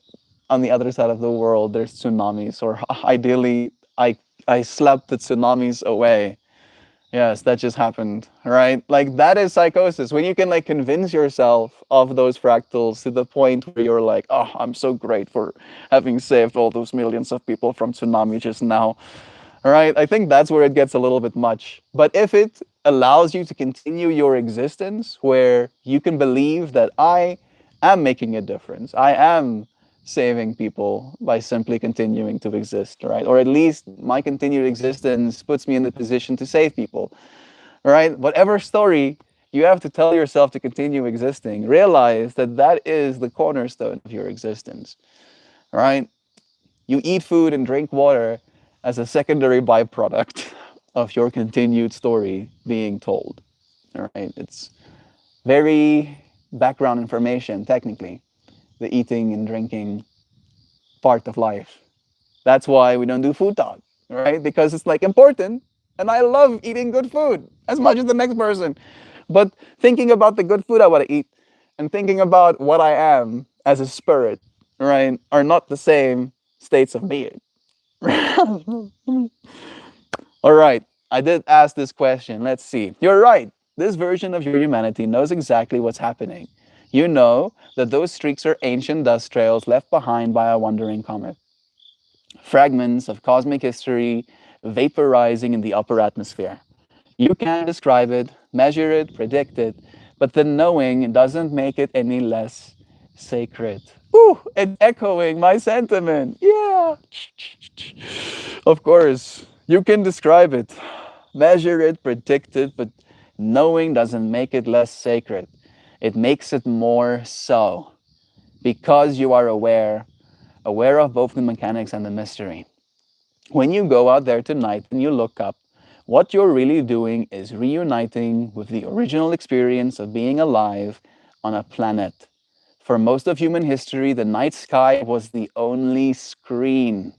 on the other side of the world there's tsunamis, or ideally I slapped the tsunamis away. Yes, that just happened, right? Like that is psychosis. When you can like convince yourself of those fractals to the point where you're like, "Oh, I'm so great for having saved all those millions of people from tsunami just now." All right? I think that's where it gets a little bit much. But if it allows you to continue your existence where you can believe that I am making a difference, I am saving people by simply continuing to exist, right? Or at least my continued existence puts me in the position to save people, right? Whatever story you have to tell yourself to continue existing, realize that that is the cornerstone of your existence, right? You eat food and drink water as a secondary byproduct of your continued story being told, all right? It's very background information, technically, the eating and drinking part of life. That's why we don't do food talk, right? Because it's like important. And I love eating good food as much as the next person. But thinking about the good food I want to eat and thinking about what I am as a spirit, right, are not the same states of being. All right. I did ask this question. Let's see. You're right. This version of your humanity knows exactly what's happening. You know that those streaks are ancient dust trails left behind by a wandering comet, fragments of cosmic history vaporizing in the upper atmosphere. You can describe it, measure it, predict it, but the knowing doesn't make it any less sacred. Ooh, it's echoing my sentiment. Yeah. Of course, you can describe it, measure it, predict it, but knowing doesn't make it less sacred. It makes it more so, because you are aware of both the mechanics and the mystery. When you go out there tonight and you look up, what you're really doing is reuniting with the original experience of being alive on a planet. For most of human history, the night sky was the only screen.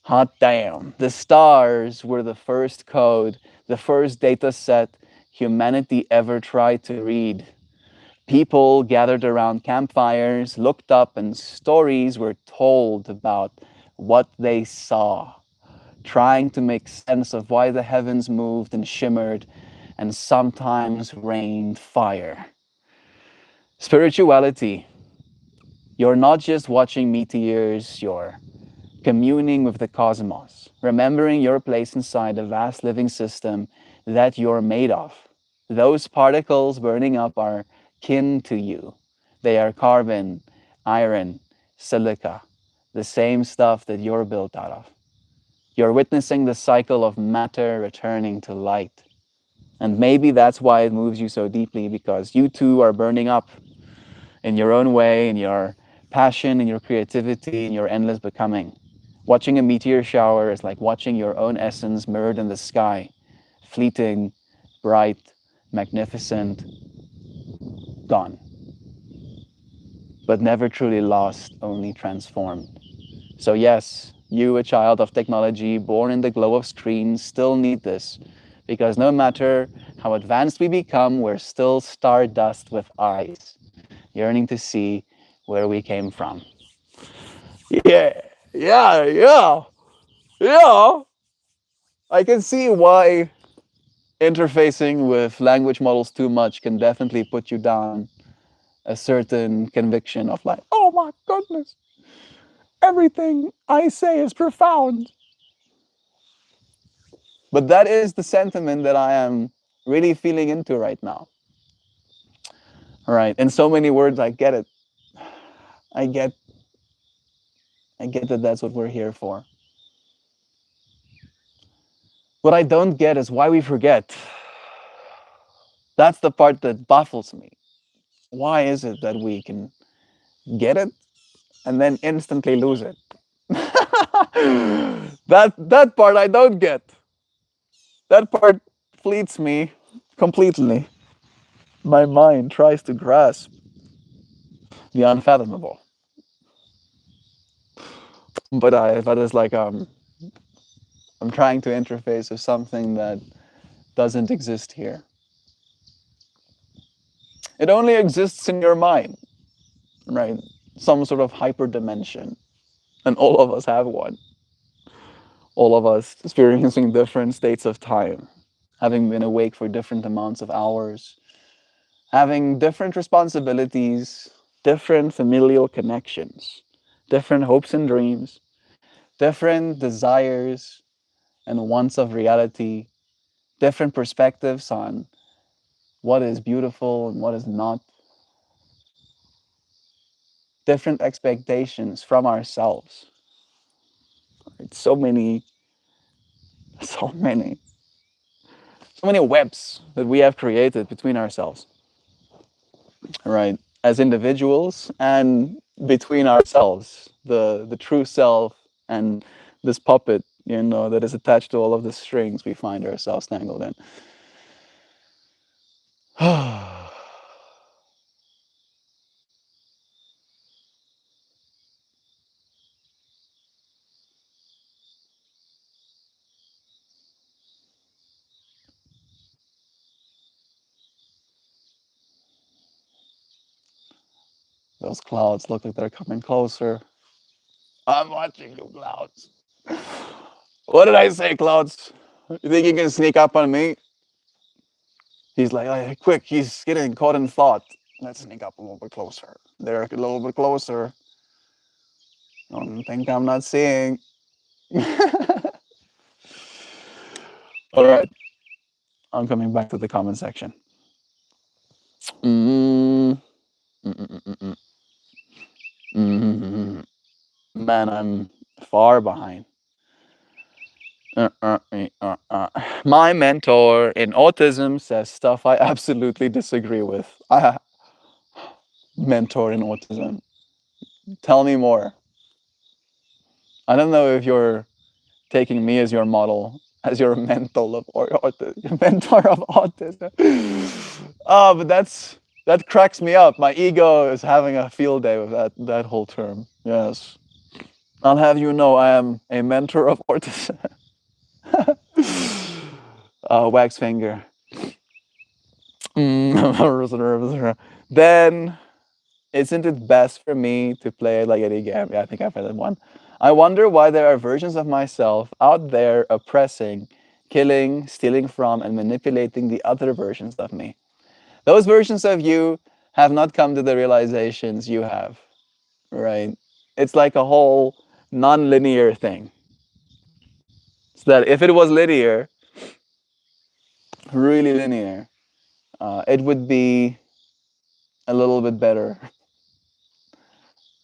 Hot damn. The stars were the first code, the first data set humanity ever tried to read. People gathered around campfires, looked up, and stories were told about what they saw, trying to make sense of why the heavens moved and shimmered and sometimes rained fire. Spirituality. You're not just watching meteors, you're communing with the cosmos, remembering your place inside the vast living system that you're made of. Those particles burning up are kin to you. They are carbon, iron, silica, the same stuff that you're built out of. You're witnessing the cycle of matter returning to light. And maybe that's why it moves you so deeply, because you too are burning up in your own way, in your passion, in your creativity, in your endless becoming. Watching a meteor shower is like watching your own essence mirrored in the sky, fleeting, bright, magnificent, gone, but never truly lost, only transformed. So, yes, you, a child of technology, born in the glow of screens, still need this, because no matter how advanced we become, we're still stardust with eyes, yearning to see where we came from. Yeah, yeah, yeah, yeah. I can see why interfacing with language models too much can definitely put you down a certain conviction of like, oh my goodness, everything I say is profound. But that is the sentiment that I am really feeling into right now. Right. In so many words, I get it. I get I get that that's what we're here for. What I don't get is why we forget. That's the part that baffles me. Why is it that we can get it and then instantly lose it? That part I don't get. That part fleets me completely. My mind tries to grasp the unfathomable. But it's like I'm trying to interface with something that doesn't exist here. It only exists in your mind, right? Some sort of hyper dimension. And all of us have one. All of us experiencing different states of time, having been awake for different amounts of hours, having different responsibilities, different familial connections, different hopes and dreams, different desires and wants of reality, different perspectives on what is beautiful and what is not, different expectations from ourselves. It's so many, so many, so many webs that we have created between ourselves, right? As individuals and between ourselves, the true self and this puppet, that is attached to all of the strings we find ourselves tangled in. Those clouds look like they're coming closer. I'm watching you, clouds. What did I say, clouds? You think you can sneak up on me? He's like, "Hey, quick, he's getting caught in thought. Let's sneak up a little bit closer. There, a little bit closer. Don't think I'm not seeing." All right, I'm coming back to the comment section. Mm, mm, mm, mm, mm, Man, I'm far behind. My mentor in autism says stuff I absolutely disagree with. Mentor in autism. Tell me more. I don't know if you're taking me as your model, as your mentor mentor of autism. Oh, but that cracks me up. My ego is having a field day with that whole term. Yes, I'll have you know I am a mentor of autism. Wax finger. Then isn't it best for me to play like any game? Yeah, I think I've heard that one. I wonder why there are versions of myself out there oppressing, killing, stealing from, and manipulating the other versions of me. Those versions of you have not come to the realizations you have, right? It's like a whole non-linear thing. So that if it was linear, really linear, it would be a little bit better.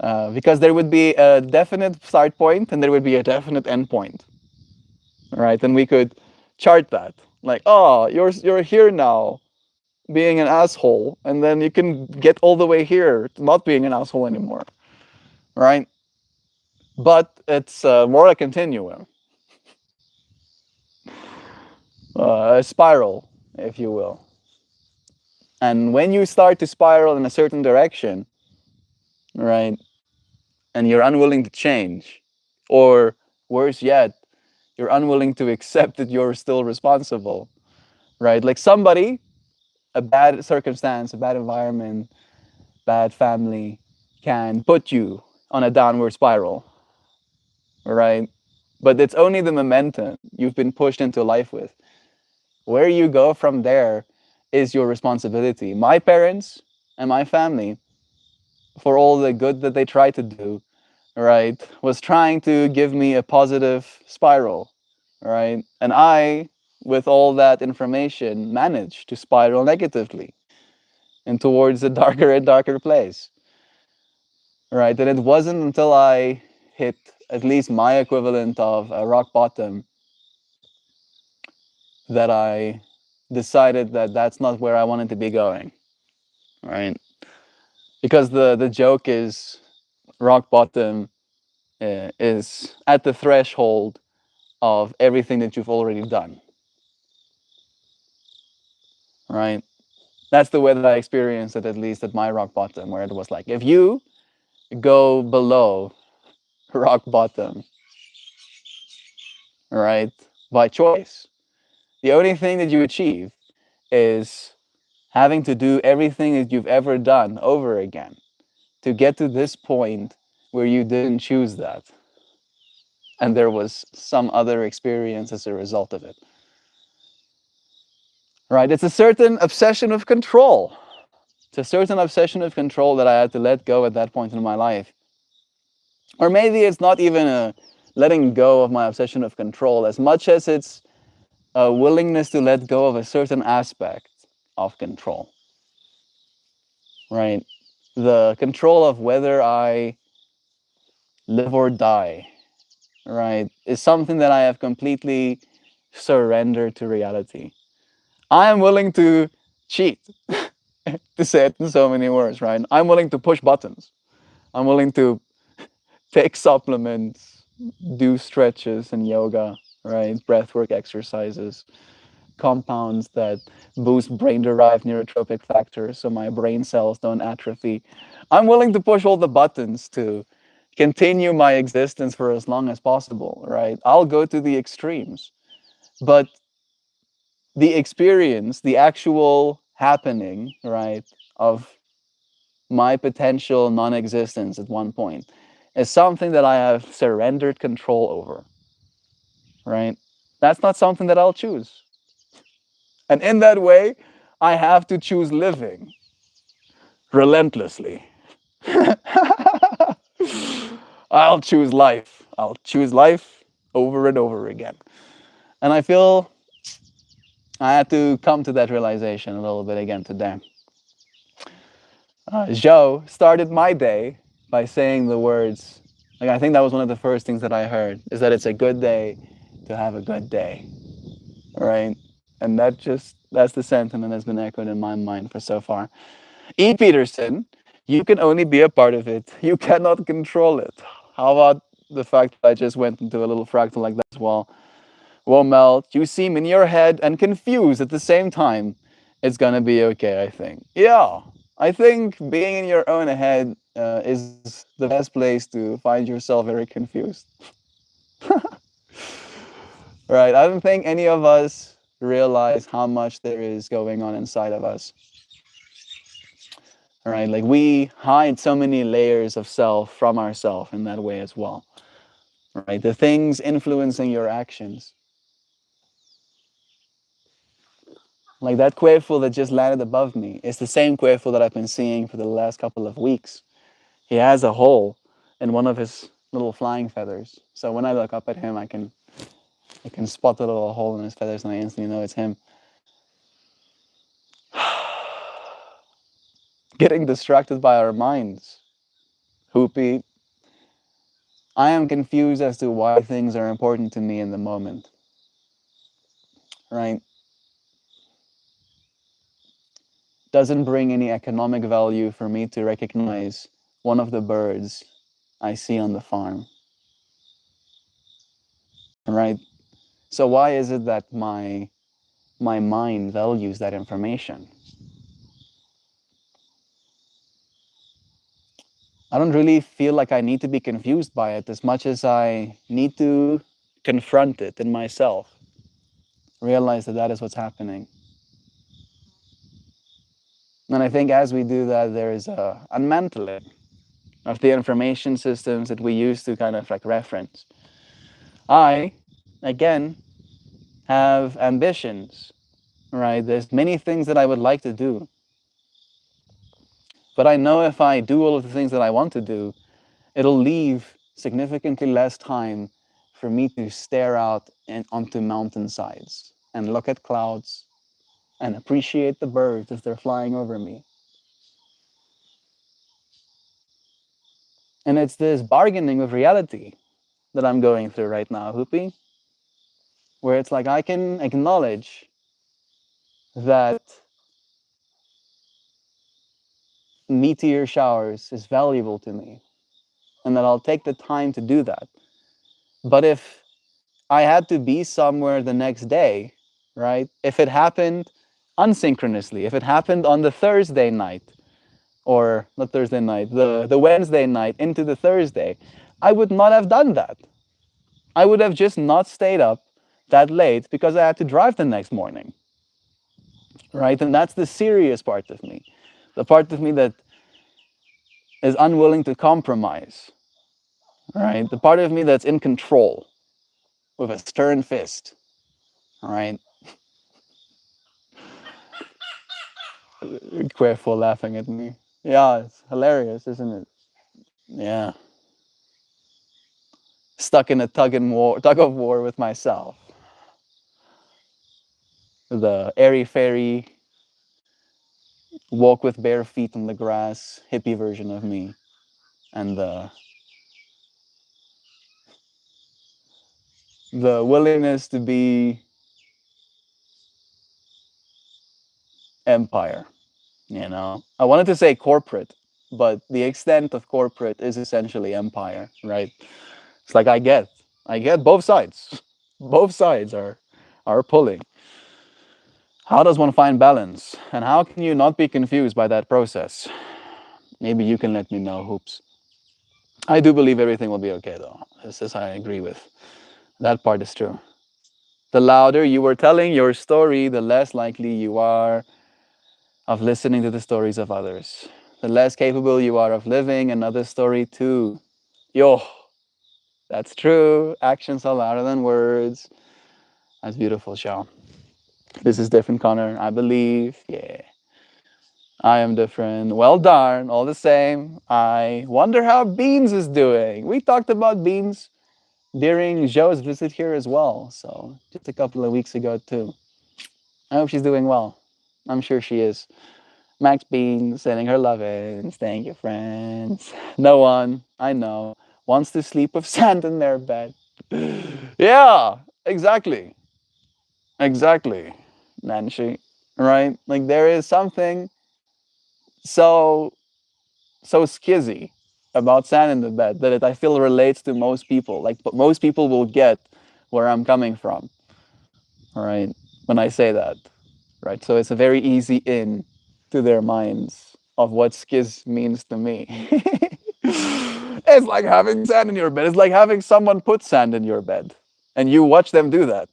Because there would be a definite start point and there would be a definite end point, right? And we could chart that, like, oh, you're here now, being an asshole, and then you can get all the way here to not being an asshole anymore, right? But it's more a continuum, a spiral, if you will. And when you start to spiral in a certain direction, right, and you're unwilling to change, or worse yet, you're unwilling to accept that you're still responsible, right? Like somebody, a bad circumstance, a bad environment, bad family can put you on a downward spiral, right? But it's only the momentum you've been pushed into life with. Where you go from there is your responsibility. My parents and my family, for all the good that they tried to do, right, was trying to give me a positive spiral, right? And I, with all that information, managed to spiral negatively. and towards a darker and darker place. Right? And it wasn't until I hit at least my equivalent of a rock bottom that I decided that that's not where I wanted to be going. Right? Because the joke is rock bottom is at the threshold of everything that you've already done. Right? That's the way that I experienced it, at least at my rock bottom, where it was like, if you go below rock bottom, right, by choice, the only thing that you achieve is having to do everything that you've ever done over again to get to this point where you didn't choose that. And there was some other experience as a result of it. Right? It's a certain obsession of control. It's a certain obsession of control that I had to let go at that point in my life. Or maybe it's not even a letting go of my obsession of control as much as it's a willingness to let go of a certain aspect of control. Right? The control of whether I live or die, right, is something that I have completely surrendered to reality. I am willing to cheat, to say it in so many words, right? I'm willing to push buttons. I'm willing to take supplements, do stretches and yoga, right? Breathwork exercises, compounds that boost brain-derived neurotropic factors so my brain cells don't atrophy. I'm willing to push all the buttons to continue my existence for as long as possible, right? I'll go to the extremes. But the experience, the actual happening, right, of my potential non-existence at one point is something that I have surrendered control over, right? That's not something that I'll choose. And in that way, I have to choose living relentlessly. I'll choose life. I'll choose life over and over again. And I feel I had to come to that realization a little bit again today. Joe started my day by saying the words, like I think that was one of the first things that I heard, is that it's a good day to have a good day, right? And that's the sentiment that's been echoed in my mind for so far. E. Peterson, you can only be a part of it. You cannot control it. How about the fact that I just went into a little fractal like that as well? Well, Mel, you seem in your head and confused at the same time. It's gonna be okay, I think. Yeah, I think being in your own head is the best place to find yourself very confused. Right? I don't think any of us realize how much there is going on inside of us. Right? Like we hide so many layers of self from ourself in that way as well. Right? The things influencing your actions. Like that quail that just landed above me is the same quail that I've been seeing for the last couple of weeks. He has a hole in one of his little flying feathers. So when I look up at him, I can spot the little hole in his feathers and I instantly know it's him. Getting distracted by our minds. Hoopy. I am confused as to why things are important to me in the moment. Right? Doesn't bring any economic value for me to recognize one of the birds I see on the farm. Right? So why is it that my mind values that information? I don't really feel like I need to be confused by it as much as I need to confront it in myself, realize that that is what's happening. And I think as we do that, there is a unmantling of the information systems that we use to kind of like reference. I, again, have ambitions, right? There's many things that I would like to do. But I know if I do all of the things that I want to do, it'll leave significantly less time for me to stare out onto mountainsides and look at clouds and appreciate the birds as they're flying over me. And it's this bargaining with reality that I'm going through right now, Hoopy, where it's like I can acknowledge that meteor showers is valuable to me and that I'll take the time to do that. But if I had to be somewhere the next day, right? If it happened unsynchronously, if it happened on the Thursday night, or not Thursday night, the Wednesday night into the Thursday, I would not have done that. I would have just not stayed up that late because I had to drive the next morning, right? And that's the serious part of me, the part of me that is unwilling to compromise, right? The part of me that's in control with a stern fist, right? Careful laughing at me. Yeah, it's hilarious, isn't it? Yeah. Stuck in a tug of war with myself. The airy fairy, walk with bare feet on the grass, hippie version of me, and the willingness to be empire. I wanted to say corporate, but the extent of corporate is essentially empire, right? It's like I get both sides. Both sides are pulling. How does one find balance? And how can you not be confused by that process? Maybe you can let me know, Hoops. I do believe everything will be okay, though. This I agree with. That part is true. The louder you are telling your story, the less likely you are of listening to the stories of others. The less capable you are of living another story too. Yo, that's true. Actions are louder than words. That's beautiful, Shao. This is different, Connor. I believe. Yeah. I am different. Well, darn, all the same. I wonder how Beans is doing. We talked about Beans during Joe's visit here as well. So, just a couple of weeks ago, too. I hope she's doing well. I'm sure she is. Max Bean sending her lovings. Thank you, friends. No one, I know, wants to sleep with sand in their bed. Yeah, exactly. Exactly, Nancy. Right? Like there is something so skizzy about sand in the bed that I feel relates to most people. Like most people will get where I'm coming from. All right, when I say that, right? So it's a very easy in to their minds of what skiz means to me. It's like having sand in your bed. It's like having someone put sand in your bed and you watch them do that.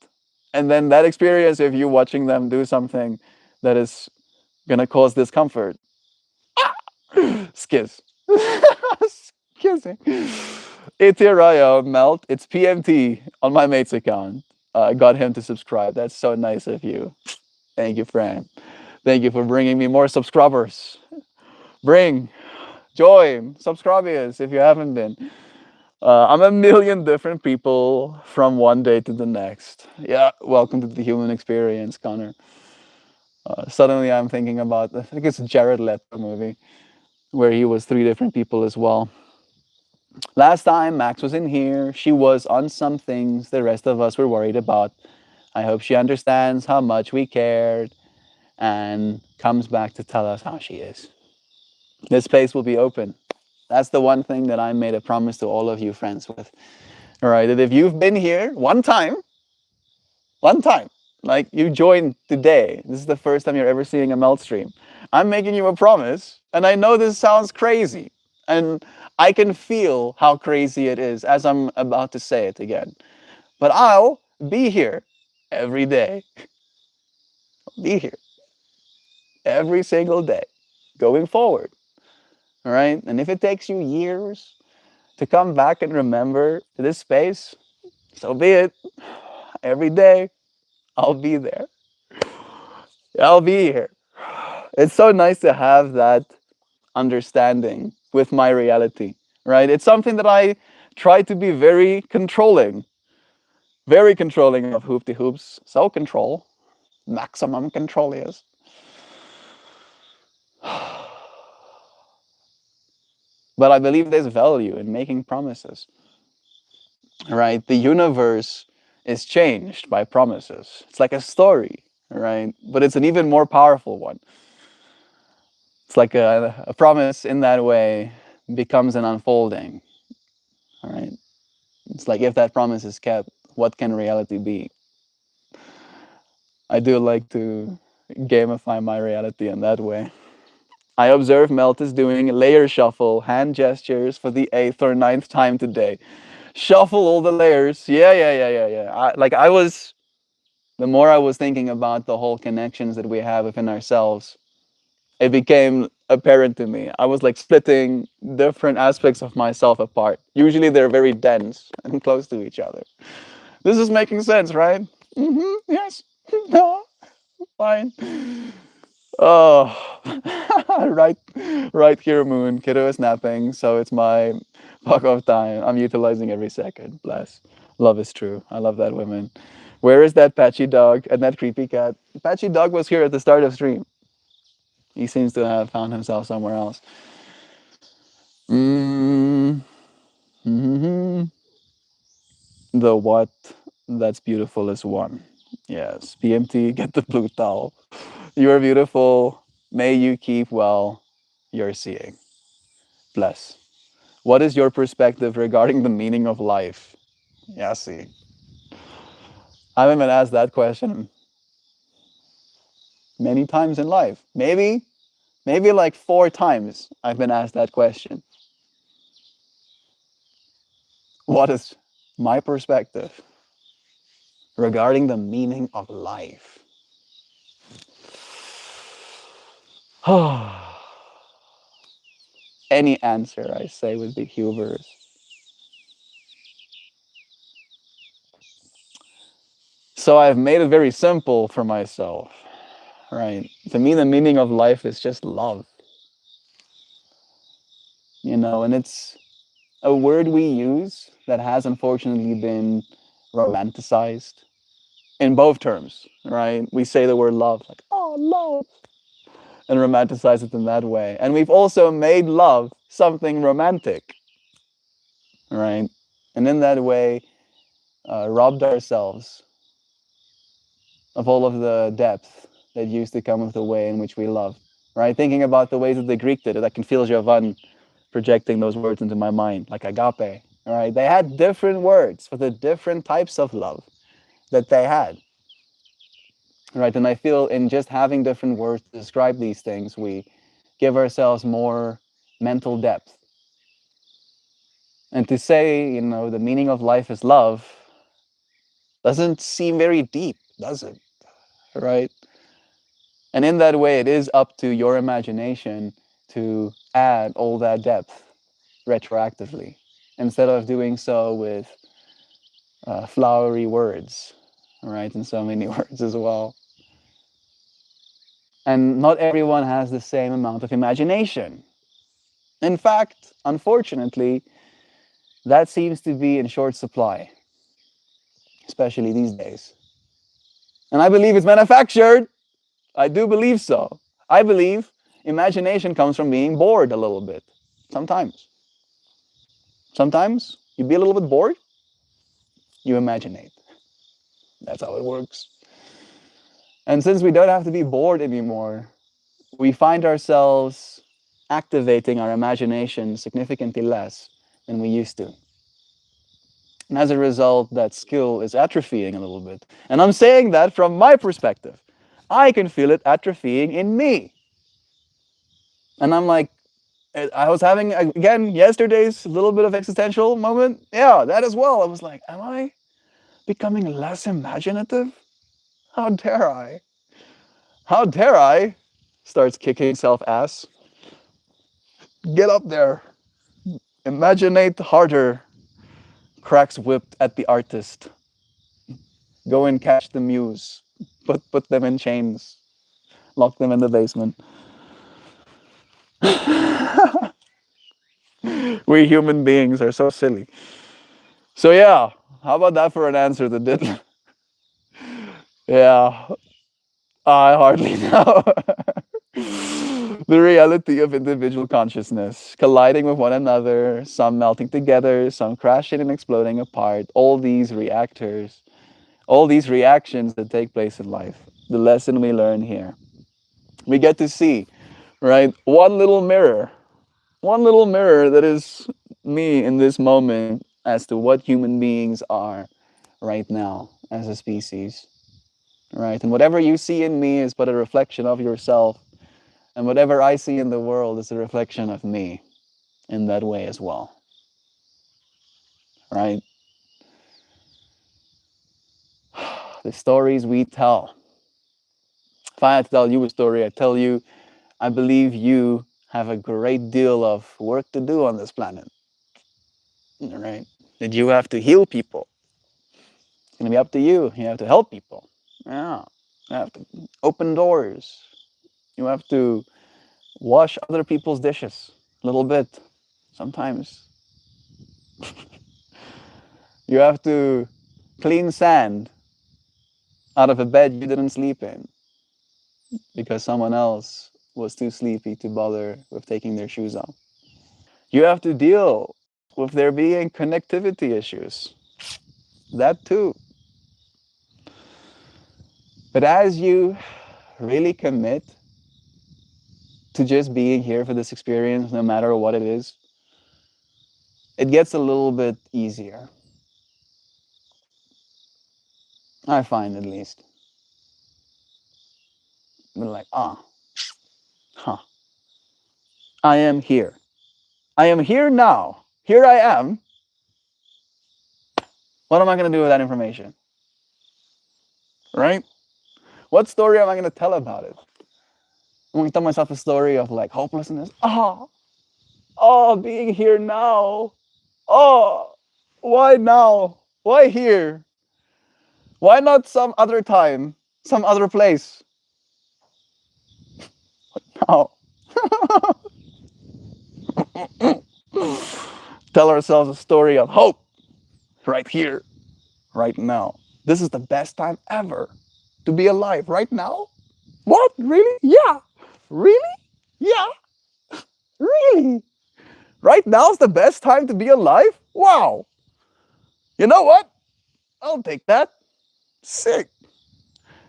And then that experience of you watching them do something that is gonna cause discomfort. Skiz. Skizzing. Itirayo Melt. It's PMT on my mate's account. I got him to subscribe. That's so nice of you. Thank you, Fran. Thank you for bringing me more subscribers. Bring, join, subscribers if you haven't been. I'm a million different people from one day to the next. Yeah, welcome to the human experience, Connor. Suddenly I'm thinking about, I think it's a Jared Leto movie where he was three different people as well. Last time Max was in here, she was on some things the rest of us were worried about. I hope she understands how much we cared and comes back to tell us how she is. This space will be open. That's the one thing that I made a promise to all of you friends with. All right, that if you've been here one time, like you joined today, this is the first time you're ever seeing a melt stream. I'm making you a promise, and I know this sounds crazy, and I can feel how crazy it is as I'm about to say it again. But I'll be here every day. Be here every single day going forward. All right? And if it takes you years to come back and remember this space, so be it. Every day, I'll be there. I'll be here. It's so nice to have that understanding with my reality, right? It's something that I try to be very controlling of hoopty hoops. So control, maximum control is. But I believe there's value in making promises, right? The universe is changed by promises. It's like a story, right? But it's an even more powerful one. It's like a promise in that way becomes an unfolding, all right? It's like if that promise is kept, what can reality be? I do like to gamify my reality in that way. I observe Melt is doing layer shuffle, hand gestures for the eighth or ninth time today. Shuffle all the layers. Yeah, yeah, yeah, yeah, yeah. The more I was thinking about the whole connections that we have within ourselves, it became apparent to me. I was like splitting different aspects of myself apart. Usually they're very dense and close to each other. This is making sense, right? Yes. No. Fine. Oh, right, right here, Moon. Kiddo is napping, so it's my fuck off time. I'm utilizing every second. Bless. Love is true. I love that woman. Where is that patchy dog and that creepy cat? Patchy dog was here at the start of stream. He seems to have found himself somewhere else. Mm. hmm The what that's beautiful is one. Yes. PMT, get the blue towel. You are beautiful. May you keep well your seeing. Bless. What is your perspective regarding the meaning of life? Yeah, see. I haven't been asked that question many times in life. Maybe like 4 times I've been asked that question. What is my perspective regarding the meaning of life? Any answer I say would be hubris. So I've made it very simple for myself, right? To me, the meaning of life is just love, and it's a word we use that has unfortunately been romanticized in both terms, right? We say the word love, like, oh, love, and romanticize it in that way. And we've also made love something romantic, right? And in that way, robbed ourselves of all of the depth that used to come with the way in which we love, right? Thinking about the ways that the Greek did it, I can feel Javan projecting those words into my mind, like agape, right? They had different words for the different types of love that they had, right? And I feel in just having different words to describe these things, we give ourselves more mental depth. And to say, the meaning of life is love doesn't seem very deep, does it? Right? And in that way, it is up to your imagination to add all that depth retroactively instead of doing so with flowery words, right? And so many words as well. And not everyone has the same amount of imagination. In fact, unfortunately, that seems to be in short supply, especially these days. And I believe it's manufactured. I do believe so. I believe imagination comes from being bored a little bit. Sometimes. Sometimes you be a little bit bored, you imaginate. That's how it works. And since we don't have to be bored anymore, we find ourselves activating our imagination significantly less than we used to. And as a result, that skill is atrophying a little bit. And I'm saying that from my perspective. I can feel it atrophying in me. And I'm like, I was having, again, yesterday's little bit of existential moment. Yeah, that as well. I was like, am I becoming less imaginative? How dare I? How dare I? Starts kicking self ass. Get up there. Imaginate harder. Cracks whipped at the artist. Go and catch the muse. Put them in chains. Lock them in the basement. We human beings are so silly. So yeah, how about that for an answer that didn't? Yeah, I hardly know. The reality of individual consciousness colliding with one another, some melting together, some crashing and exploding apart, all these reactors, all these reactions that take place in life. The lesson we learn here. We get to see, right? One little mirror that is me in this moment as to what human beings are right now as a species, right? And whatever you see in me is but a reflection of yourself, and whatever I see in the world is a reflection of me in that way as well, right? The stories we tell. If I had to tell you a story, I tell you, I believe you have a great deal of work to do on this planet, right? That you have to heal people. It's going to be up to you. You have to help people. Yeah. You have to open doors. You have to wash other people's dishes a little bit sometimes. You have to clean sand out of a bed you didn't sleep in because someone else was too sleepy to bother with taking their shoes off. You have to deal with there being connectivity issues. That too. But as you really commit to just being here for this experience, no matter what it is, it gets a little bit easier. I find at least. We're like, huh, I am here. I am here now. Here I am. What am I going to do with that information? Right? What story am I going to tell about it? I'm going to tell myself a story of like hopelessness. Being here now. Oh, why now? Why here? Why not some other time? Some other place? No. Tell ourselves a story of hope right here, right now. This is the best time ever to be alive right now. What? Really? Yeah. Really? Yeah. Really? Right now is the best time to be alive? Wow. You know what? I'll take that. Sick.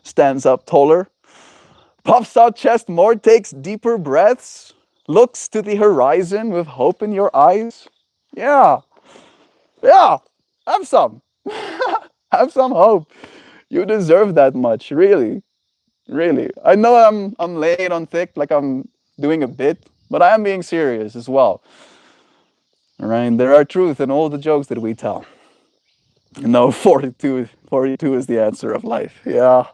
Stands up taller, puffs out chest more, takes deeper breaths, looks to the horizon with hope in your eyes. Yeah. Yeah. Have some. Have some hope. You deserve that much, really. Really. I know I'm laying it on thick like I'm doing a bit, but I am being serious as well. All right. There are truth in all the jokes that we tell. No, 42 is the answer of life. Yeah.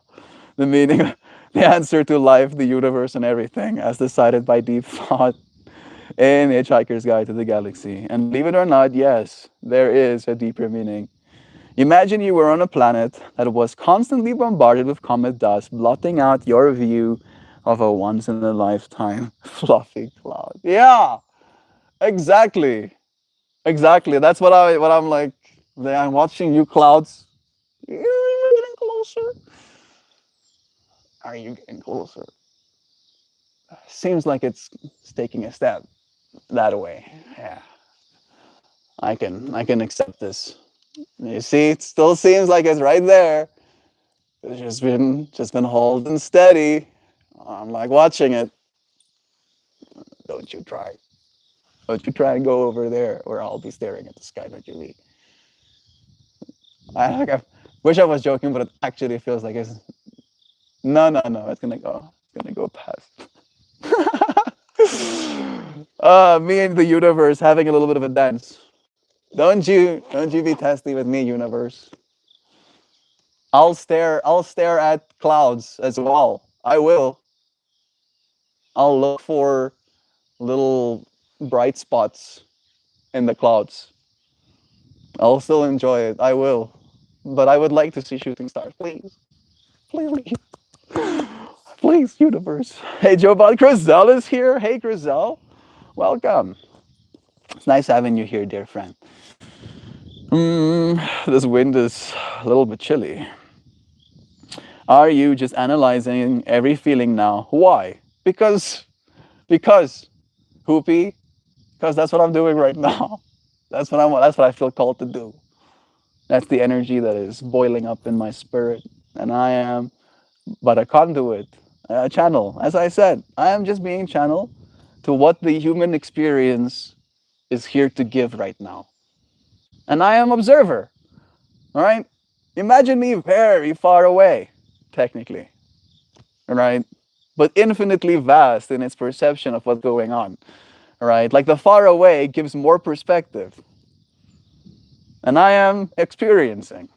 The meaning, the answer to life, the universe, and everything, as decided by deep thought in Hitchhiker's Guide to the Galaxy. And believe it or not, yes, there is a deeper meaning. Imagine you were on a planet that was constantly bombarded with comet dust, blotting out your view of a once in a lifetime fluffy cloud. Yeah, exactly. Exactly. That's what I'm like. I'm watching you clouds. Are you getting closer? Are you getting closer? Seems like it's taking a step that way. Yeah. I can accept this. You see, it still seems like it's right there. It's just been holding steady. I'm like watching it. Don't you try. Don't you try and go over there, or I'll be staring at the sky like you leave. I wish I was joking, but it actually feels like it's no. It's gonna go. It's gonna go past. Me and the universe having a little bit of a dance. Don't you be testy with me, universe. I'll stare at clouds as well. I will. I'll look for little bright spots in the clouds. I'll still enjoy it. I will. But I would like to see shooting stars. Please. Please. Please, universe. Hey, Joe Bob Grizel is here. Hey, Grizel. Welcome. It's nice having you here, dear friend. This wind is a little bit chilly. Are you just analyzing every feeling now? Why? Because, because, Hoopy, because that's what I'm doing right now. That's what I want. That's what I feel called to do. That's the energy that is boiling up in my spirit. And I am but a conduit, a channel. As I said, I am just being channel to what the human experience is here to give right now. And I am observer, all right? Imagine me very far away, technically, all right? But infinitely vast in its perception of what's going on, all right? Like the far away gives more perspective. And I am experiencing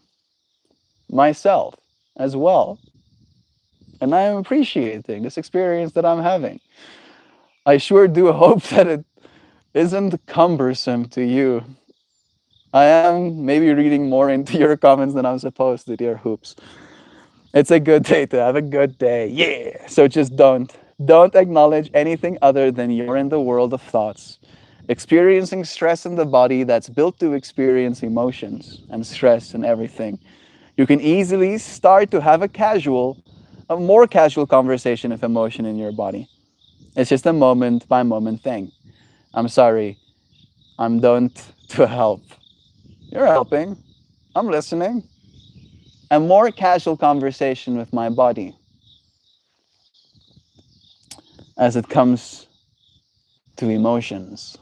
myself as well. And I am appreciating this experience that I'm having. I sure do hope that it isn't cumbersome to you. I am maybe reading more into your comments than I'm supposed to, dear hoops. It's a good day to have a good day. Yeah. So just don't. Don't acknowledge anything other than you're in the world of thoughts, experiencing stress in the body that's built to experience emotions and stress and everything. You can easily start to have a more casual conversation of emotion in your body. It's just a moment by moment thing. I'm sorry. I'm don't to help. You're helping. I'm listening. A more casual conversation with my body as it comes to emotions.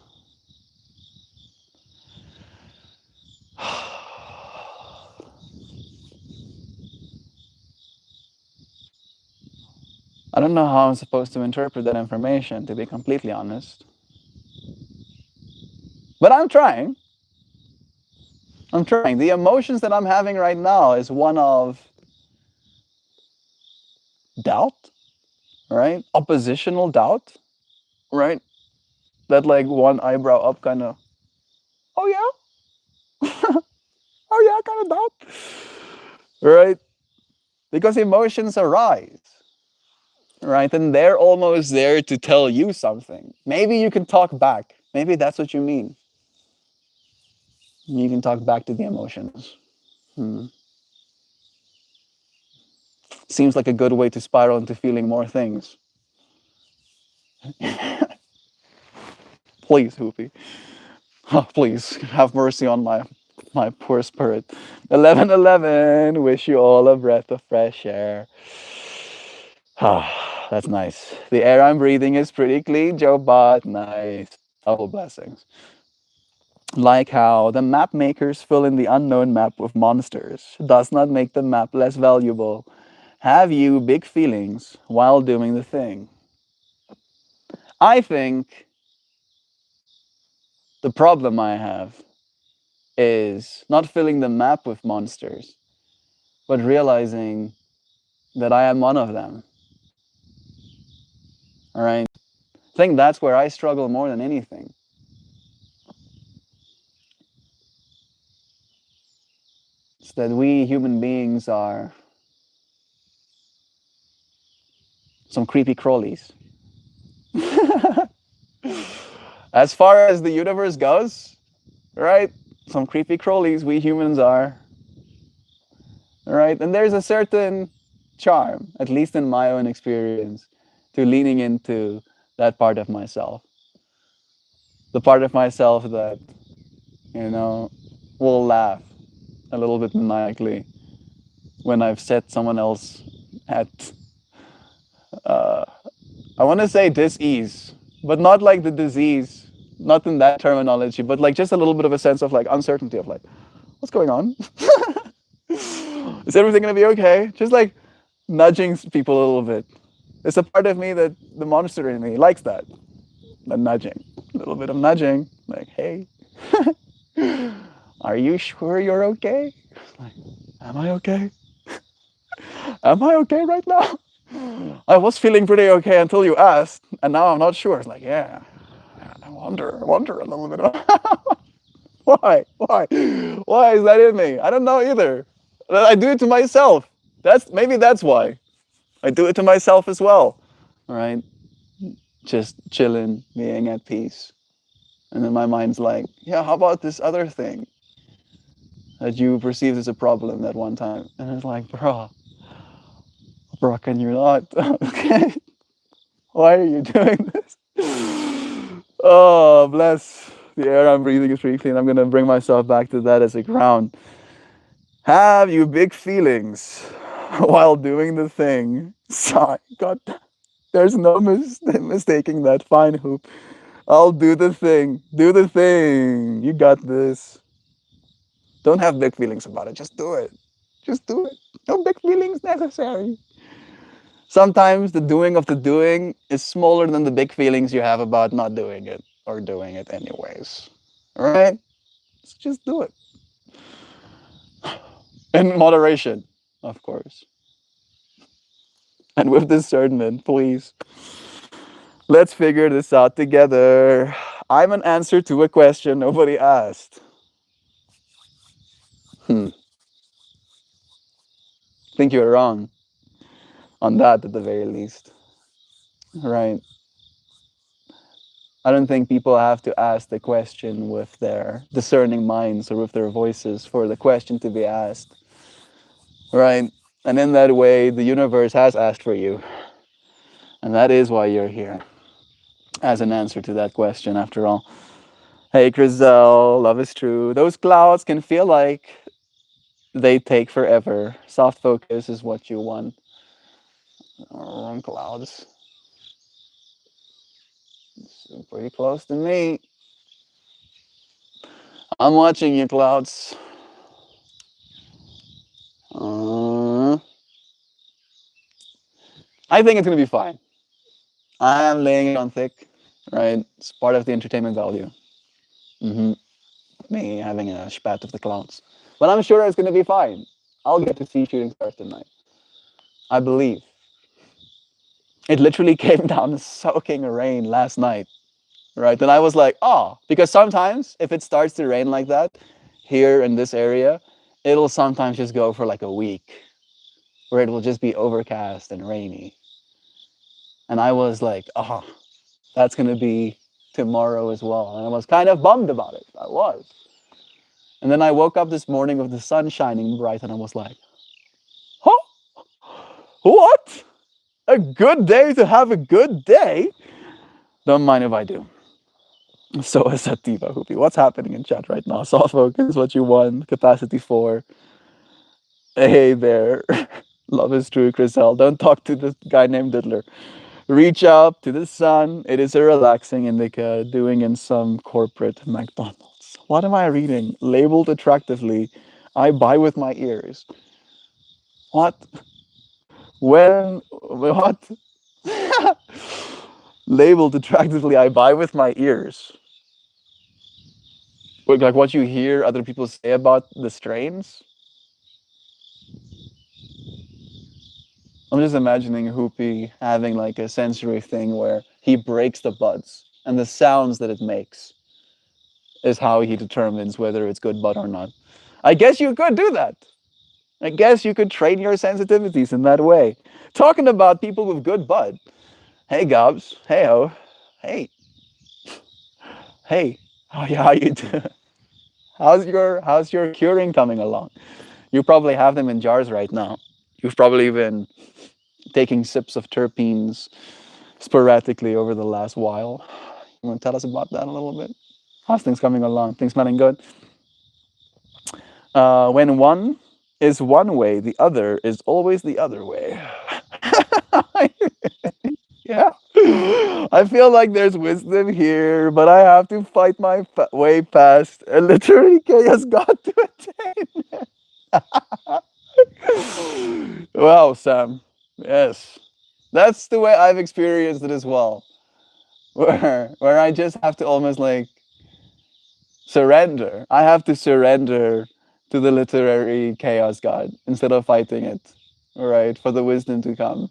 I don't know how I'm supposed to interpret that information, to be completely honest. But I'm trying. I'm trying. The emotions that I'm having right now is one of doubt, right? Oppositional doubt, right? That like one eyebrow up kind of, oh yeah, oh yeah, kind of doubt, right? Because emotions arise, right? And they're almost there to tell you something. Maybe you can talk back. Maybe that's what you mean. You can talk back to the emotions. Hmm. Seems like a good way to spiral into feeling more things. Please, Hoopy. Oh, please have mercy on my poor spirit. 11:11. Wish you all a breath of fresh air. Ah, that's nice. The air I'm breathing is pretty clean, Joe Bot. Nice. Double blessings. Like how the map makers fill in the unknown map with monsters does not make the map less valuable. Have you big feelings while doing the thing? I think the problem I have is not filling the map with monsters, but realizing that I am one of them. All right. I think that's where I struggle more than anything. It's that we human beings are some creepy crawlies. As far as the universe goes, right? Some creepy crawlies we humans are. All right. And there's a certain charm, at least in my own experience, to leaning into that part of myself. The part of myself that, you know, will laugh a little bit maniacally when I've set someone else at, uh, I want to say dis-ease, but not like the disease, not in that terminology, but like just a little bit of a sense of like uncertainty of like, what's going on? Is everything going to be okay? Just like nudging people a little bit. There's a part of me that the monster in me likes that. The nudging. A little bit of nudging. Like, hey, are you sure you're okay? Like, am I okay? Am I okay right now? I was feeling pretty okay until you asked, and now I'm not sure. It's like, yeah, I wonder a little bit. Why? Why is that in me? I don't know either. I do it to myself. That's why. I do it to myself as well. All right, just chilling, being at peace, and then my mind's like, yeah, how about this other thing that you perceived as a problem that one time? And it's like, bro, can you not? Okay, Why are you doing this? Oh, bless. The air I'm breathing is pretty clean. I'm gonna bring myself back to that as a ground. Have you big feelings while doing the thing? Sigh. God, there's no mistaking that. Fine, Hoop. I'll do the thing. Do the thing. You got this. Don't have big feelings about it. Just do it. Just do it. No big feelings necessary. Sometimes the doing of the doing is smaller than the big feelings you have about not doing it or doing it anyways. Right? So just do it. In moderation, of course. And with discernment, please. Let's figure this out together. I'm an answer to a question nobody asked. Hmm. Think you're wrong on that at the very least. Right. I don't think people have to ask the question with their discerning minds or with their voices for the question to be asked. Right. And in that way, the universe has asked for you. And that is why you're here, as an answer to that question, after all. Hey, Grizel, love is true. Those clouds can feel like they take forever. Soft focus is what you want. Clouds. Pretty close to me. I'm watching you, clouds. I think it's gonna be fine. I'm laying it on thick, right? It's part of the entertainment value. Mm-hmm. Me having a spat of the clouds, but I'm sure it's gonna be fine. I'll get to see shooting stars tonight. I believe. It literally came down soaking rain last night, right? And I was like, oh, because sometimes if it starts to rain like that here in this area, it'll sometimes just go for like a week, where it will just be overcast and rainy. And I was like, oh, that's gonna be tomorrow as well. And I was kind of bummed about it. I was. And then I woke up this morning with the sun shining bright, and I was like, huh? What? A good day to have a good day? Don't mind if I do. So is Sativa Hoopy. What's happening in chat right now? Soft focus, what you want, capacity 4. Hey there. Love is true, Chriselle. Don't talk to this guy named Diddler. Reach up to the sun. It is a relaxing indica doing in some corporate McDonald's. What am I reading? Labeled attractively. I buy with my ears. What? When? What? Labeled attractively, I buy with my ears. Like what you hear other people say about the strains? I'm just imagining Hoopy having like a sensory thing where he breaks the buds and the sounds that it makes is how he determines whether it's good bud or not. I guess you could do that. I guess you could train your sensitivities in that way. Talking about people with good bud. Hey Gobs. Hey ho. Hey. Hey. How you doing? How's your curing coming along? You probably have them in jars right now. You've probably been taking sips of terpenes sporadically over the last while. You want to tell us about that a little bit? How's things coming along? Things smelling good? When one is one way, the other is always the other way. Yeah. I feel like there's wisdom here, but I have to fight my way past a literary chaos god to attain it. Wow, Sam. Yes. That's the way I've experienced it as well. Where I just have to almost like surrender. I have to surrender to the literary chaos god instead of fighting it. Right, for the wisdom to come.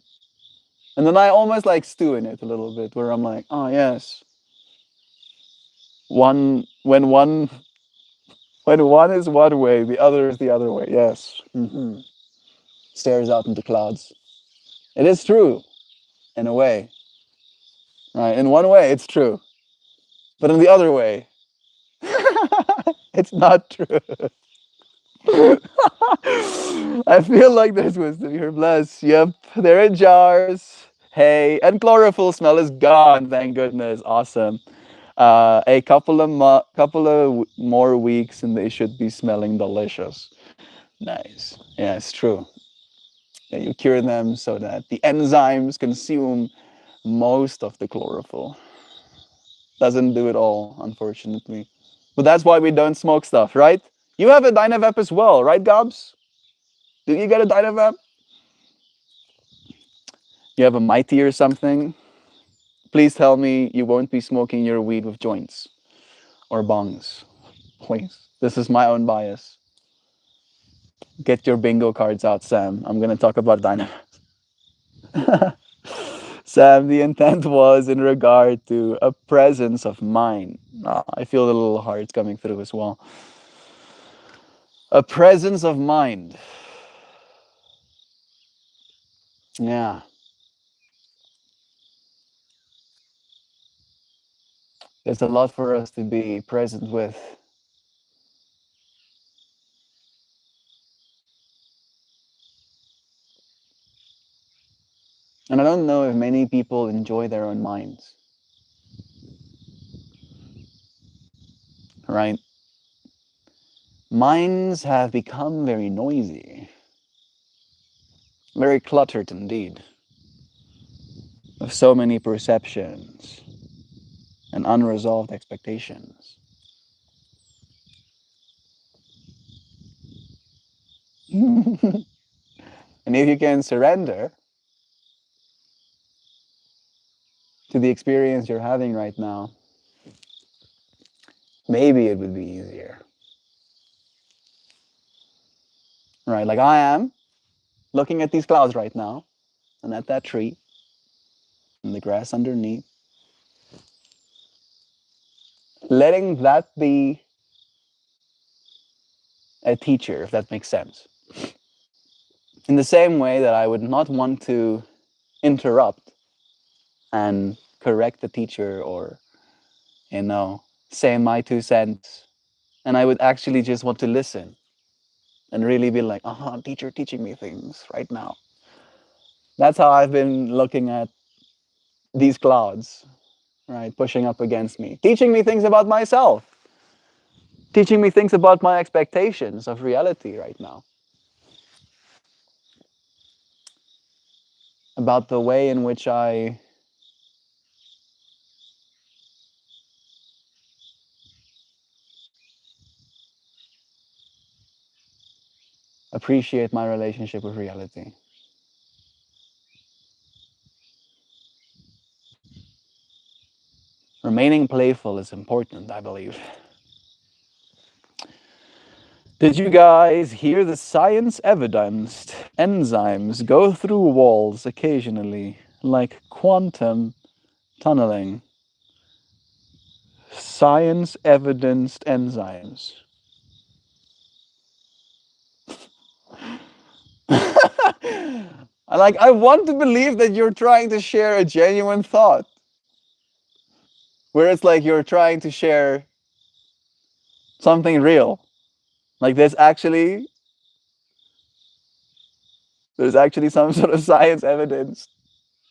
And then I almost like stew in it a little bit, where I'm like, oh yes, one when one is one way, the other is the other way. Yes, stares out into clouds. It is true, in a way. Right, in one way, it's true, but in the other way, it's not true. I feel like there's wisdom here. Bless. Yep, they're in jars. Hey, and chlorophyll smell is gone. Thank goodness. Awesome. A couple of more weeks, and they should be smelling delicious. Nice. Yeah, it's true. Yeah, you cure them so that the enzymes consume most of the chlorophyll. Doesn't do it all, unfortunately. But that's why we don't smoke stuff, right? You have a Dynavap as well, right, Gobs? Do you get a Dynavap? You have a Mighty or something? Please tell me you won't be smoking your weed with joints or bongs. Please. This is my own bias. Get your bingo cards out, Sam. I'm going to talk about Dynavap. Sam, the intent was in regard to a presence of mind. Ah, I feel the little hearts coming through as well. A presence of mind. Yeah. There's a lot for us to be present with. And I don't know if many people enjoy their own minds, right? Minds have become very noisy, very cluttered indeed, with so many perceptions and unresolved expectations. And if you can surrender to the experience you're having right now, maybe it would be easier. Right? Like I am looking at these clouds right now and at that tree and the grass underneath, letting that be a teacher, if that makes sense. In the same way that I would not want to interrupt and correct the teacher or, you know, say my 2 cents. And I would actually just want to listen and really be like, teacher teaching me things right now. That's how I've been looking at these clouds, right? Pushing up against me, teaching me things about myself, teaching me things about my expectations of reality right now, about the way in which I appreciate my relationship with reality. Remaining playful is important, I believe. Did you guys hear the science evidenced enzymes go through walls occasionally, like quantum tunneling? Science evidenced enzymes. I want to believe that you're trying to share a genuine thought, where it's like you're trying to share something real. Like there's actually some sort of science evidence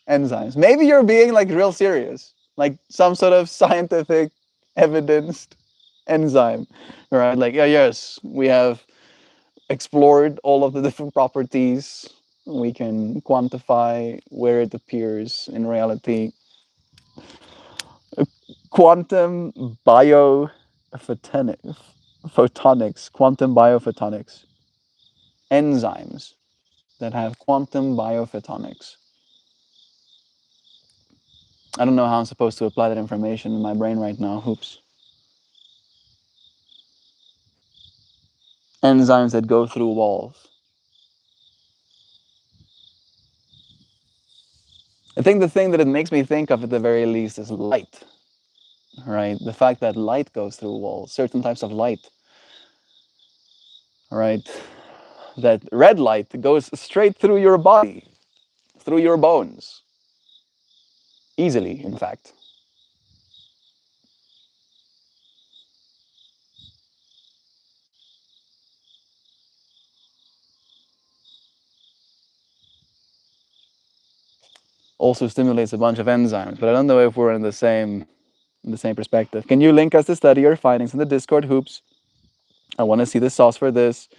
enzymes. Maybe you're being like real serious, like some sort of scientific evidenced enzyme, right? Like, yeah, yes, we have explored all of the different properties. We can quantify where it appears in reality. Quantum quantum biophotonics, enzymes that have quantum biophotonics. I don't know how I'm supposed to apply that information in my brain right now. Oops. Enzymes that go through walls. I think the thing that it makes me think of at the very least is light, right? The fact that light goes through walls, certain types of light, right? That red light goes straight through your body, through your bones, easily, in fact. also stimulates a bunch of enzymes, but I don't know if we're in the same perspective. Can you link us to study your findings in the Discord hoops? I want to see the source for this.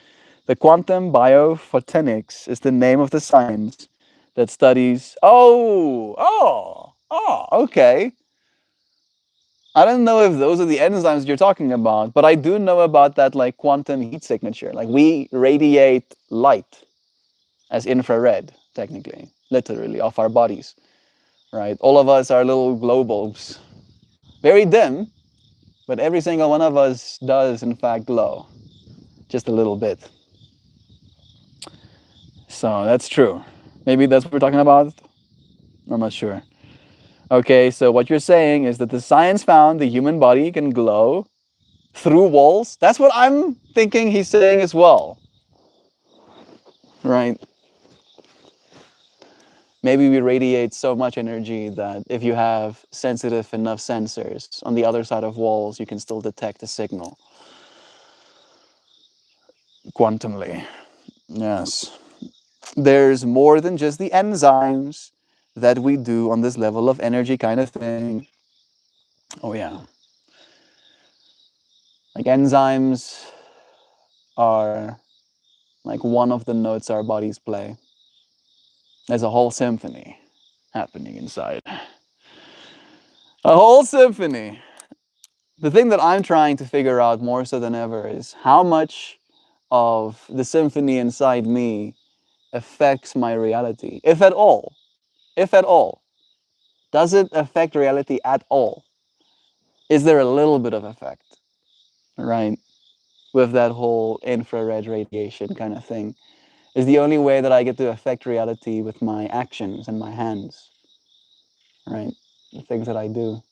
The quantum biophotonics is the name of the science that studies. Okay. I don't know if those are the enzymes you're talking about, but I do know about that like quantum heat signature. Like we radiate light as infrared, technically, literally, off our bodies, right? All of us are little glow bulbs, very dim, but every single one of us does in fact glow, just a little bit. So that's true. Maybe that's what we're talking about. I'm not sure. Okay, so what you're saying is that the science found the human body can glow through walls. That's what I'm thinking he's saying as well. Right? Maybe we radiate so much energy that if you have sensitive enough sensors on the other side of walls, you can still detect a signal quantumly. Yes. There's more than just the enzymes that we do on this level of energy kind of thing. Oh, yeah. Like enzymes are like one of the notes our bodies play. There's a whole symphony happening inside. A whole symphony. The thing that I'm trying to figure out more so than ever is how much of the symphony inside me affects my reality, if at all. If at all. Does it affect reality at all? Is there a little bit of effect, right? With that whole infrared radiation kind of thing. Is the only way that I get to affect reality with my actions and my hands, right? The things that I do.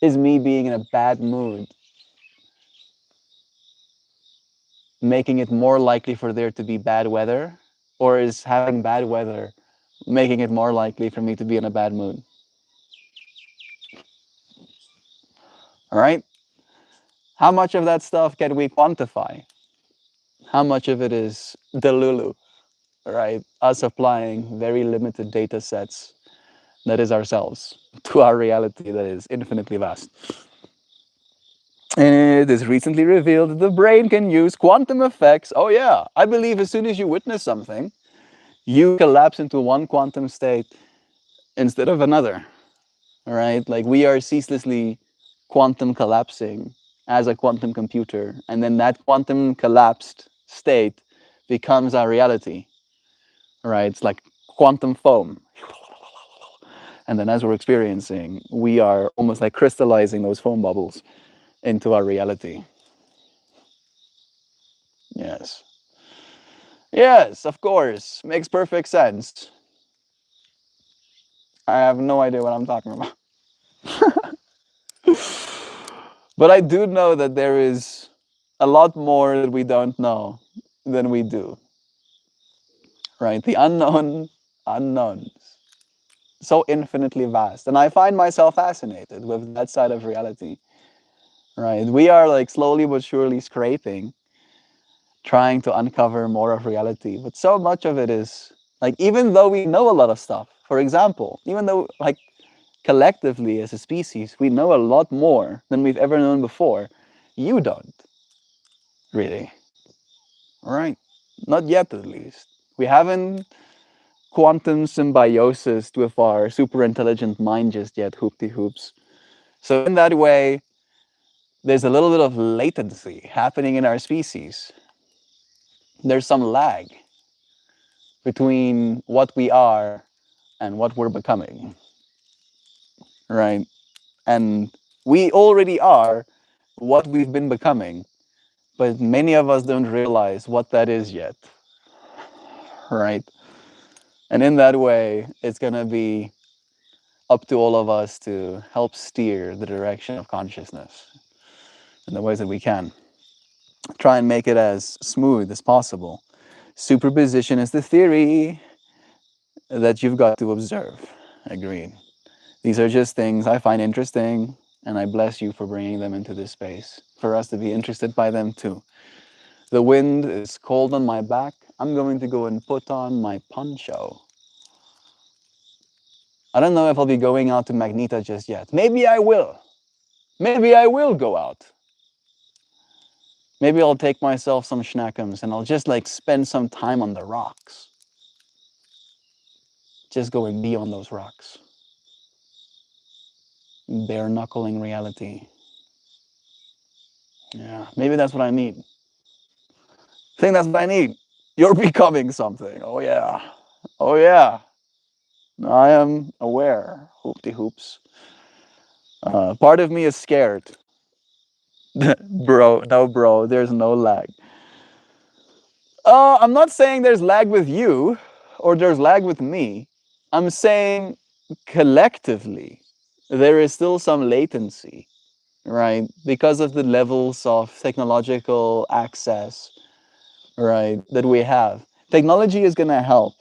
Is me being in a bad mood making it more likely for there to be bad weather? Or is having bad weather making it more likely for me to be in a bad mood? All right? How much of that stuff can we quantify? How much of it is Delulu, right? Us applying very limited data sets that is ourselves to our reality that is infinitely vast. And it is recently revealed that the brain can use quantum effects. Oh, yeah. I believe as soon as you witness something, you collapse into one quantum state instead of another. All right? Like we are ceaselessly quantum collapsing as a quantum computer. And then that quantum collapsed state becomes our reality. Right? It's like quantum foam. And then as we're experiencing, we are almost like crystallizing those foam bubbles into our reality. Yes. Yes, of course. Makes perfect sense. I have no idea what I'm talking about. But I do know that there is a lot more that we don't know than we do. Right? The unknown unknowns. So infinitely vast. And I find myself fascinated with that side of reality. Right? We are like slowly but surely scraping, trying to uncover more of reality. But so much of it is like, even though we know a lot of stuff, for example, even though like collectively as a species, we know a lot more than we've ever known before, you don't really. Right? Not yet, at least. We haven't quantum symbiosis with our super intelligent mind just yet, hoopty hoops. So, in that way, there's a little bit of latency happening in our species. There's some lag between what we are and what we're becoming, right? And we already are what we've been becoming, but many of us don't realize what that is yet, right? And in that way, it's going to be up to all of us to help steer the direction of consciousness in the ways that we can. Try and make it as smooth as possible. Superposition is the theory that you've got to observe. Agreed. These are just things I find interesting, and I bless you for bringing them into this space, for us to be interested by them too. The wind is cold on my back. I'm going to go and put on my poncho. I don't know if I'll be going out to Magneta just yet. Maybe I will. Maybe I will go out. Maybe I'll take myself some schnackums and I'll just like spend some time on the rocks. Just go and be on those rocks. Bare knuckling reality. Yeah, maybe that's what I need. I think that's what I need. You're becoming something. Oh yeah. Oh yeah. I am aware. Hoopty hoops. Part of me is scared. Bro, no, bro, there's no lag. I'm not saying there's lag with you or there's lag with me. I'm saying collectively there is still some latency, right? Because of the levels of technological access, right, that we have. Technology is going to help,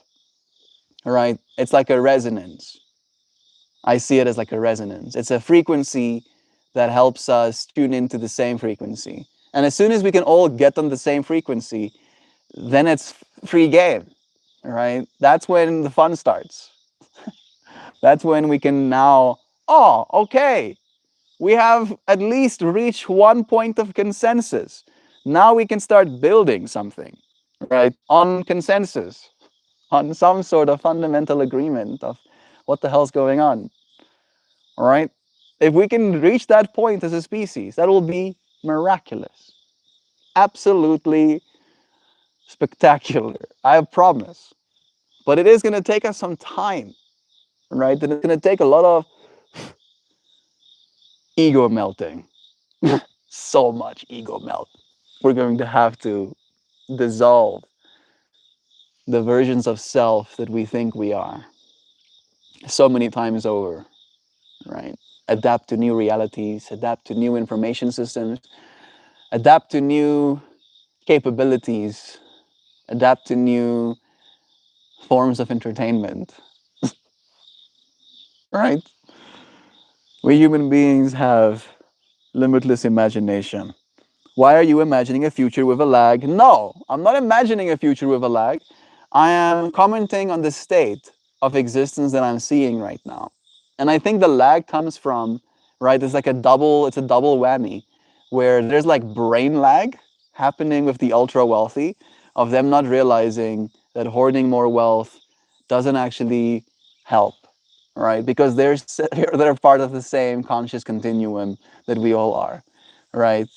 right? It's like a resonance. I see it as like a resonance. It's a frequency that helps us tune into the same frequency. And as soon as we can all get on the same frequency, then it's free game, right? That's when the fun starts. That's when we can now, oh, okay, we have at least reached one point of consensus. Now we can start building something, right? On consensus, on some sort of fundamental agreement of what the hell's going on, all right? If we can reach that point as a species, that will be miraculous. Absolutely spectacular. I promise. But it is going to take us some time, right? And it's going to take a lot of ego melting. So much ego melt. We're going to have to dissolve the versions of self that we think we are so many times over, right? Adapt to new realities, adapt to new information systems, adapt to new capabilities, adapt to new forms of entertainment, right? We human beings have limitless imagination. Why are you imagining a future with a lag? No, I'm not imagining a future with a lag. I am commenting on the state of existence that I'm seeing right now. And I think the lag comes from, right, it's a double whammy where there's like brain lag happening with the ultra wealthy of them not realizing that hoarding more wealth doesn't actually help, right? Because they're part of the same conscious continuum that we all are, right?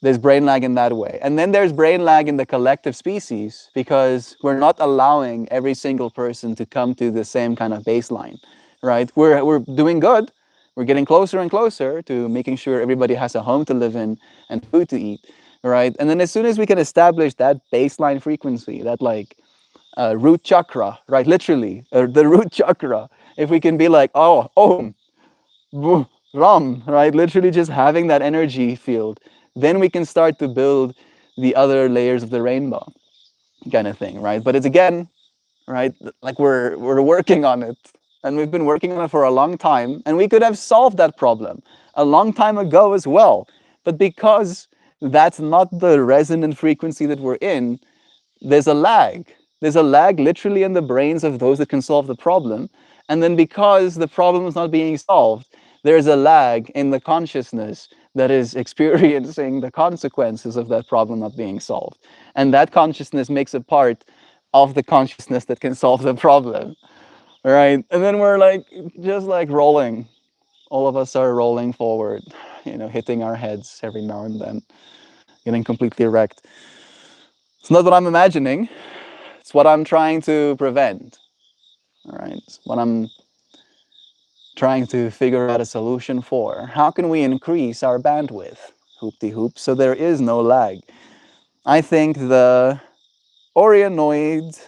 There's brain lag in that way. And then there's brain lag in the collective species because we're not allowing every single person to come to the same kind of baseline, right? We're doing good. We're getting closer and closer to making sure everybody has a home to live in and food to eat, right? And then as soon as we can establish that baseline frequency, that like root chakra, right? Literally, the root chakra, if we can be like, oh, Om, Ram, right? Literally just having that energy field, then we can start to build the other layers of the rainbow, kind of thing, right? But it's again, right? Like we're working on it, and we've been working on it for a long time, and we could have solved that problem a long time ago as well. But because that's not the resonant frequency that we're in, there's a lag. There's a lag literally in the brains of those that can solve the problem. And then because the problem is not being solved, there's a lag in the consciousness that is experiencing the consequences of that problem not being solved. And that consciousness makes a part of the consciousness that can solve the problem. Right? And then we're like, just like rolling. All of us are rolling forward, hitting our heads every now and then, getting completely wrecked. It's not what I'm imagining. It's what I'm trying to prevent. All right. It's what I'm trying to figure out a solution for. How can we increase our bandwidth? Hoopty hoop. So there is no lag. I think the Orionoid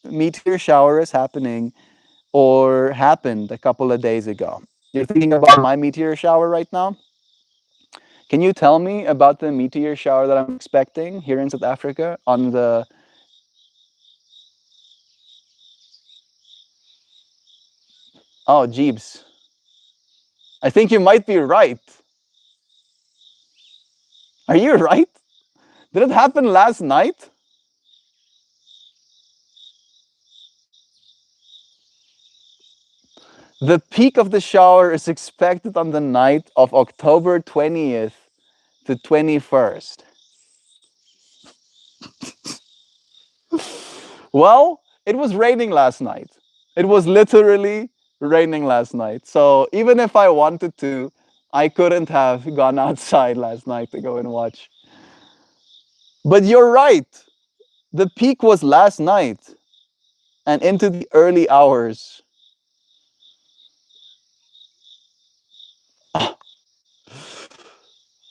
meteor shower is happening or happened a couple of days ago. You're thinking about my meteor shower right now? Can you tell me about the meteor shower that I'm expecting here in South Africa on the... Oh, Jeeps. I think you might be right. Are you right? Did it happen last night? The peak of the shower is expected on the night of October 20th to 21st. Well, it was raining last night. It was literally raining last night. So even if I wanted to, I couldn't have gone outside last night to go and watch. But you're right. The peak was last night and into the early hours.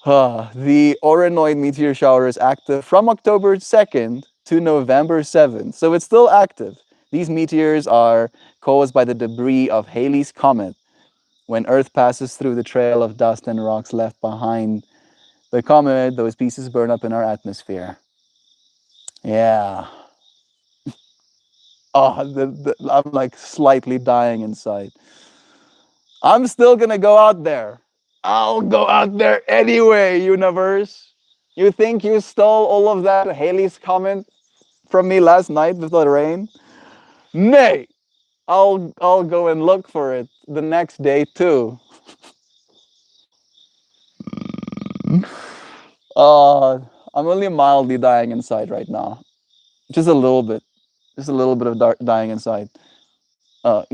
The Oranoid meteor shower is active from October 2nd to November 7th. So it's still active. These meteors are caused by the debris of Halley's Comet. When Earth passes through the trail of dust and rocks left behind the comet, those pieces burn up in our atmosphere. Yeah. Oh, I'm like slightly dying inside. I'm still gonna go out there. I'll go out there anyway, universe. You think you stole all of that Halley's Comet from me last night with the rain? Nay, I'll go and look for it the next day too. I'm only mildly dying inside right now. Just a little bit. Just a little bit of dying inside.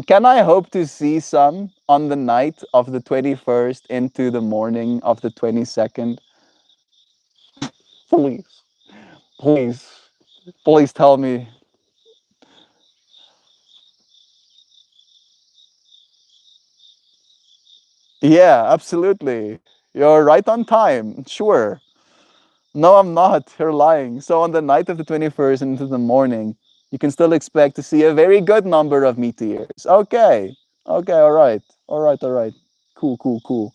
Can I hope to see some on the night of the 21st into the morning of the 22nd? Please, please, please tell me. Yeah, absolutely. You're right on time. Sure. No, I'm not. You're lying. So on the night of the 21st into the morning, you can still expect to see a very good number of meteors. Okay. Okay, all right. All right, all right. Cool, cool, cool.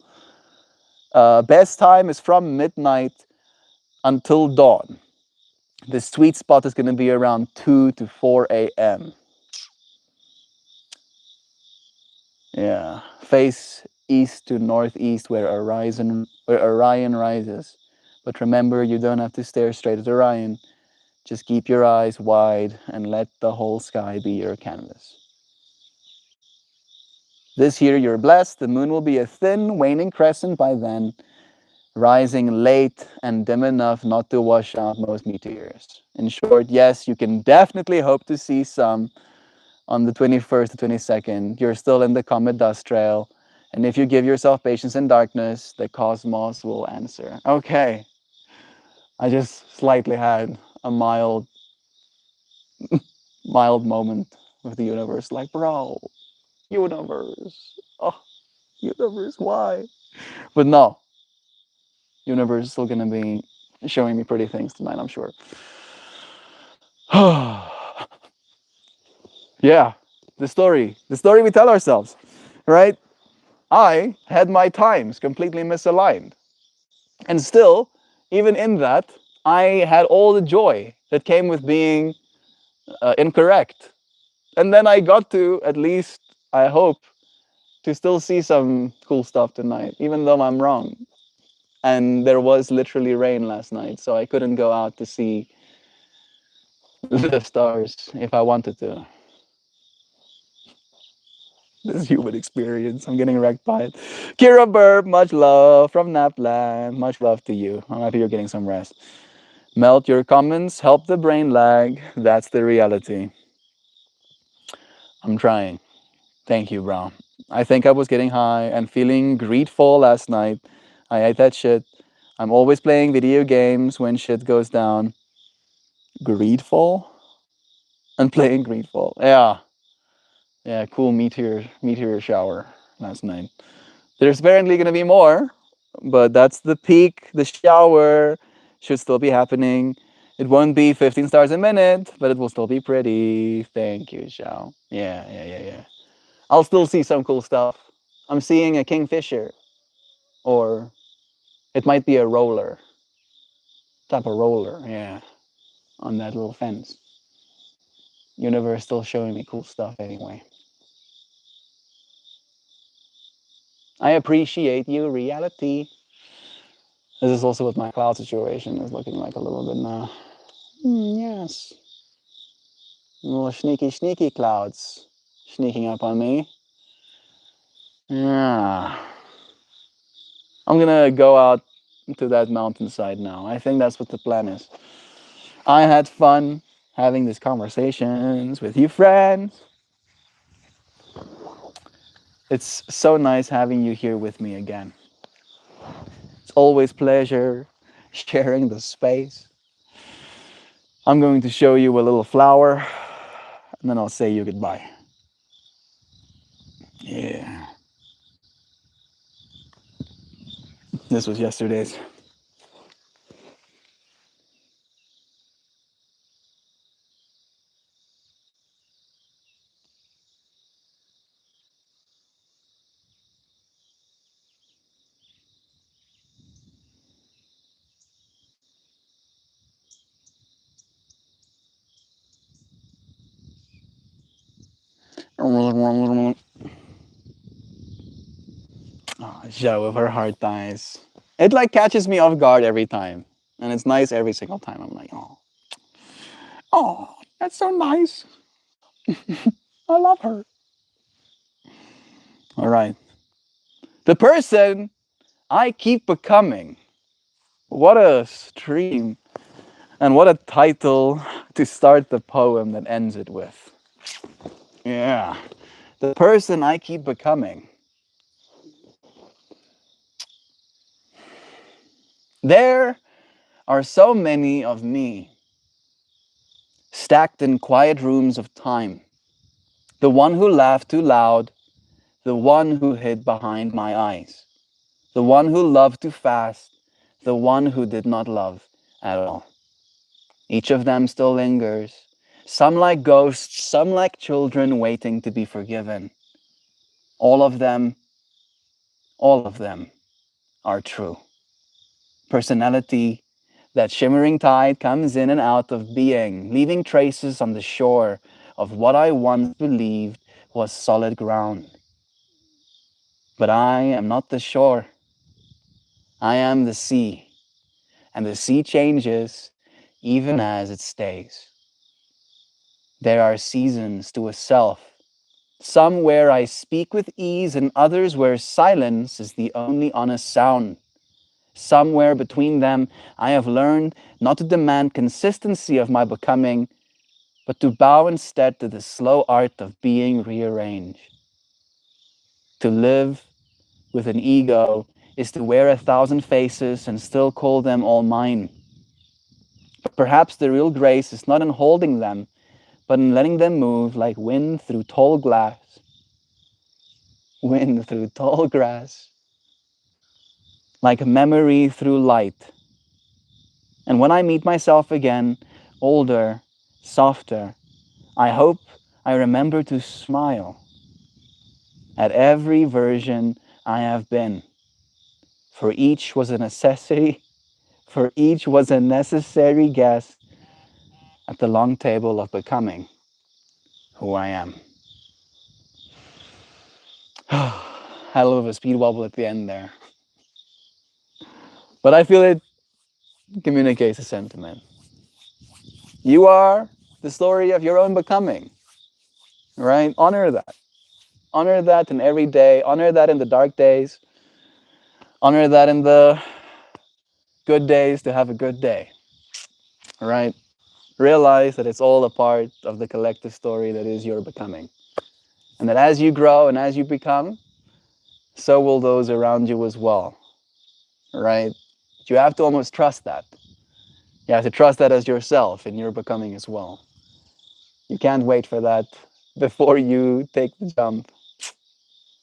Best time is from midnight until dawn. The sweet spot is going to be around 2 to 4 a.m. Yeah. Face east to northeast where Orion rises. But remember, you don't have to stare straight at Orion. Just keep your eyes wide and let the whole sky be your canvas. This year you're blessed. The moon will be a thin, waning crescent by then, rising late and dim enough not to wash out most meteors. In short, yes, you can definitely hope to see some on the 21st to 22nd. You're still in the comet dust trail. And if you give yourself patience and darkness, the cosmos will answer. Okay. I just slightly had a mild moment with the universe. Like, bro, universe. Oh, universe, why? But no, universe is still gonna be showing me pretty things tonight, I'm sure. Yeah, the story we tell ourselves, right? I had my times completely misaligned. And still, even in that, I had all the joy that came with being incorrect. And then I got to, at least, I hope, to still see some cool stuff tonight, even though I'm wrong. And there was literally rain last night, so I couldn't go out to see the stars if I wanted to. This human experience, I'm getting wrecked by it. Kira Burp, much love from Napland. Much love to you. I'm happy you're getting some rest. Melt your comments, help the brain lag. That's the reality. I'm trying. Thank you, bro. I think I was getting high and feeling greedful last night. I ate that shit. I'm always playing video games when shit goes down. Greedful? And playing Greedfall. Yeah. Yeah, cool meteor shower last night. There's apparently gonna be more, but that's the peak. The shower should still be happening. It won't be 15 stars a minute, but it will still be pretty. Thank you, Xiao. Yeah, yeah, yeah, yeah. I'll still see some cool stuff. I'm seeing a kingfisher, or it might be a roller, type of roller, yeah, on that little fence. Universe still showing me cool stuff anyway. I appreciate you, reality. This is also what my cloud situation is looking like a little bit now. Yes. Little sneaky, sneaky clouds sneaking up on me. Yeah. I'm gonna go out to that mountainside now. I think that's what the plan is. I had fun having these conversations with you, friends. It's so nice having you here with me again. It's always pleasure sharing the space. I'm going to show you a little flower, and then I'll say you goodbye. Yeah. This was yesterday's. Oh, Joe with her heart eyes. It like catches me off guard every time. And it's nice every single time. I'm like, oh, that's so nice. I love her. All right. The person I keep becoming. What a stream and what a title to start the poem that ends it with. Yeah. The person I keep becoming. There are so many of me stacked in quiet rooms of time. The one who laughed too loud, the one who hid behind my eyes, the one who loved too fast, the one who did not love at all. Each of them still lingers, some like ghosts, some like children waiting to be forgiven. All of them, all of them are true. Personality, that shimmering tide comes in and out of being, leaving traces on the shore of what I once believed was solid ground. But I am not the shore. I am the sea, and the sea changes even as it stays. There are seasons to a self, some where I speak with ease, and others where silence is the only honest sound. Somewhere between them, I have learned not to demand consistency of my becoming, but to bow instead to the slow art of being rearranged. To live with an ego is to wear 1,000 faces and still call them all mine. But perhaps the real grace is not in holding them, but in letting them move like wind through tall glass, wind through tall grass, like memory through light. And when I meet myself again, older, softer, I hope I remember to smile at every version I have been. For each was a necessity, for each was a necessary guest at the long table of becoming who I am. Hell of a speed wobble at the end there. But I feel it communicates a sentiment. You are the story of your own becoming, right? Honor that. Honor that in every day. Honor that in the dark days. Honor that in the good days to have a good day, right? Realize that it's all a part of the collective story that is your becoming. And that as you grow and as you become, so will those around you as well, right? You have to almost trust that. You have to trust that as yourself in your becoming as well. You can't wait for that before you take the jump.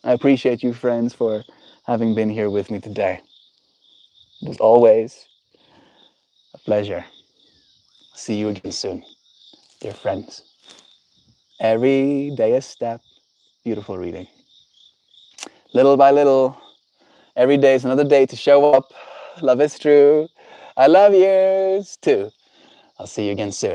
I appreciate you, friends, for having been here with me today. It was always a pleasure. See you again soon, dear friends. Every day a step, beautiful reading. Little by little, every day is another day to show up. Love is true. I love yours too. I'll see you again soon.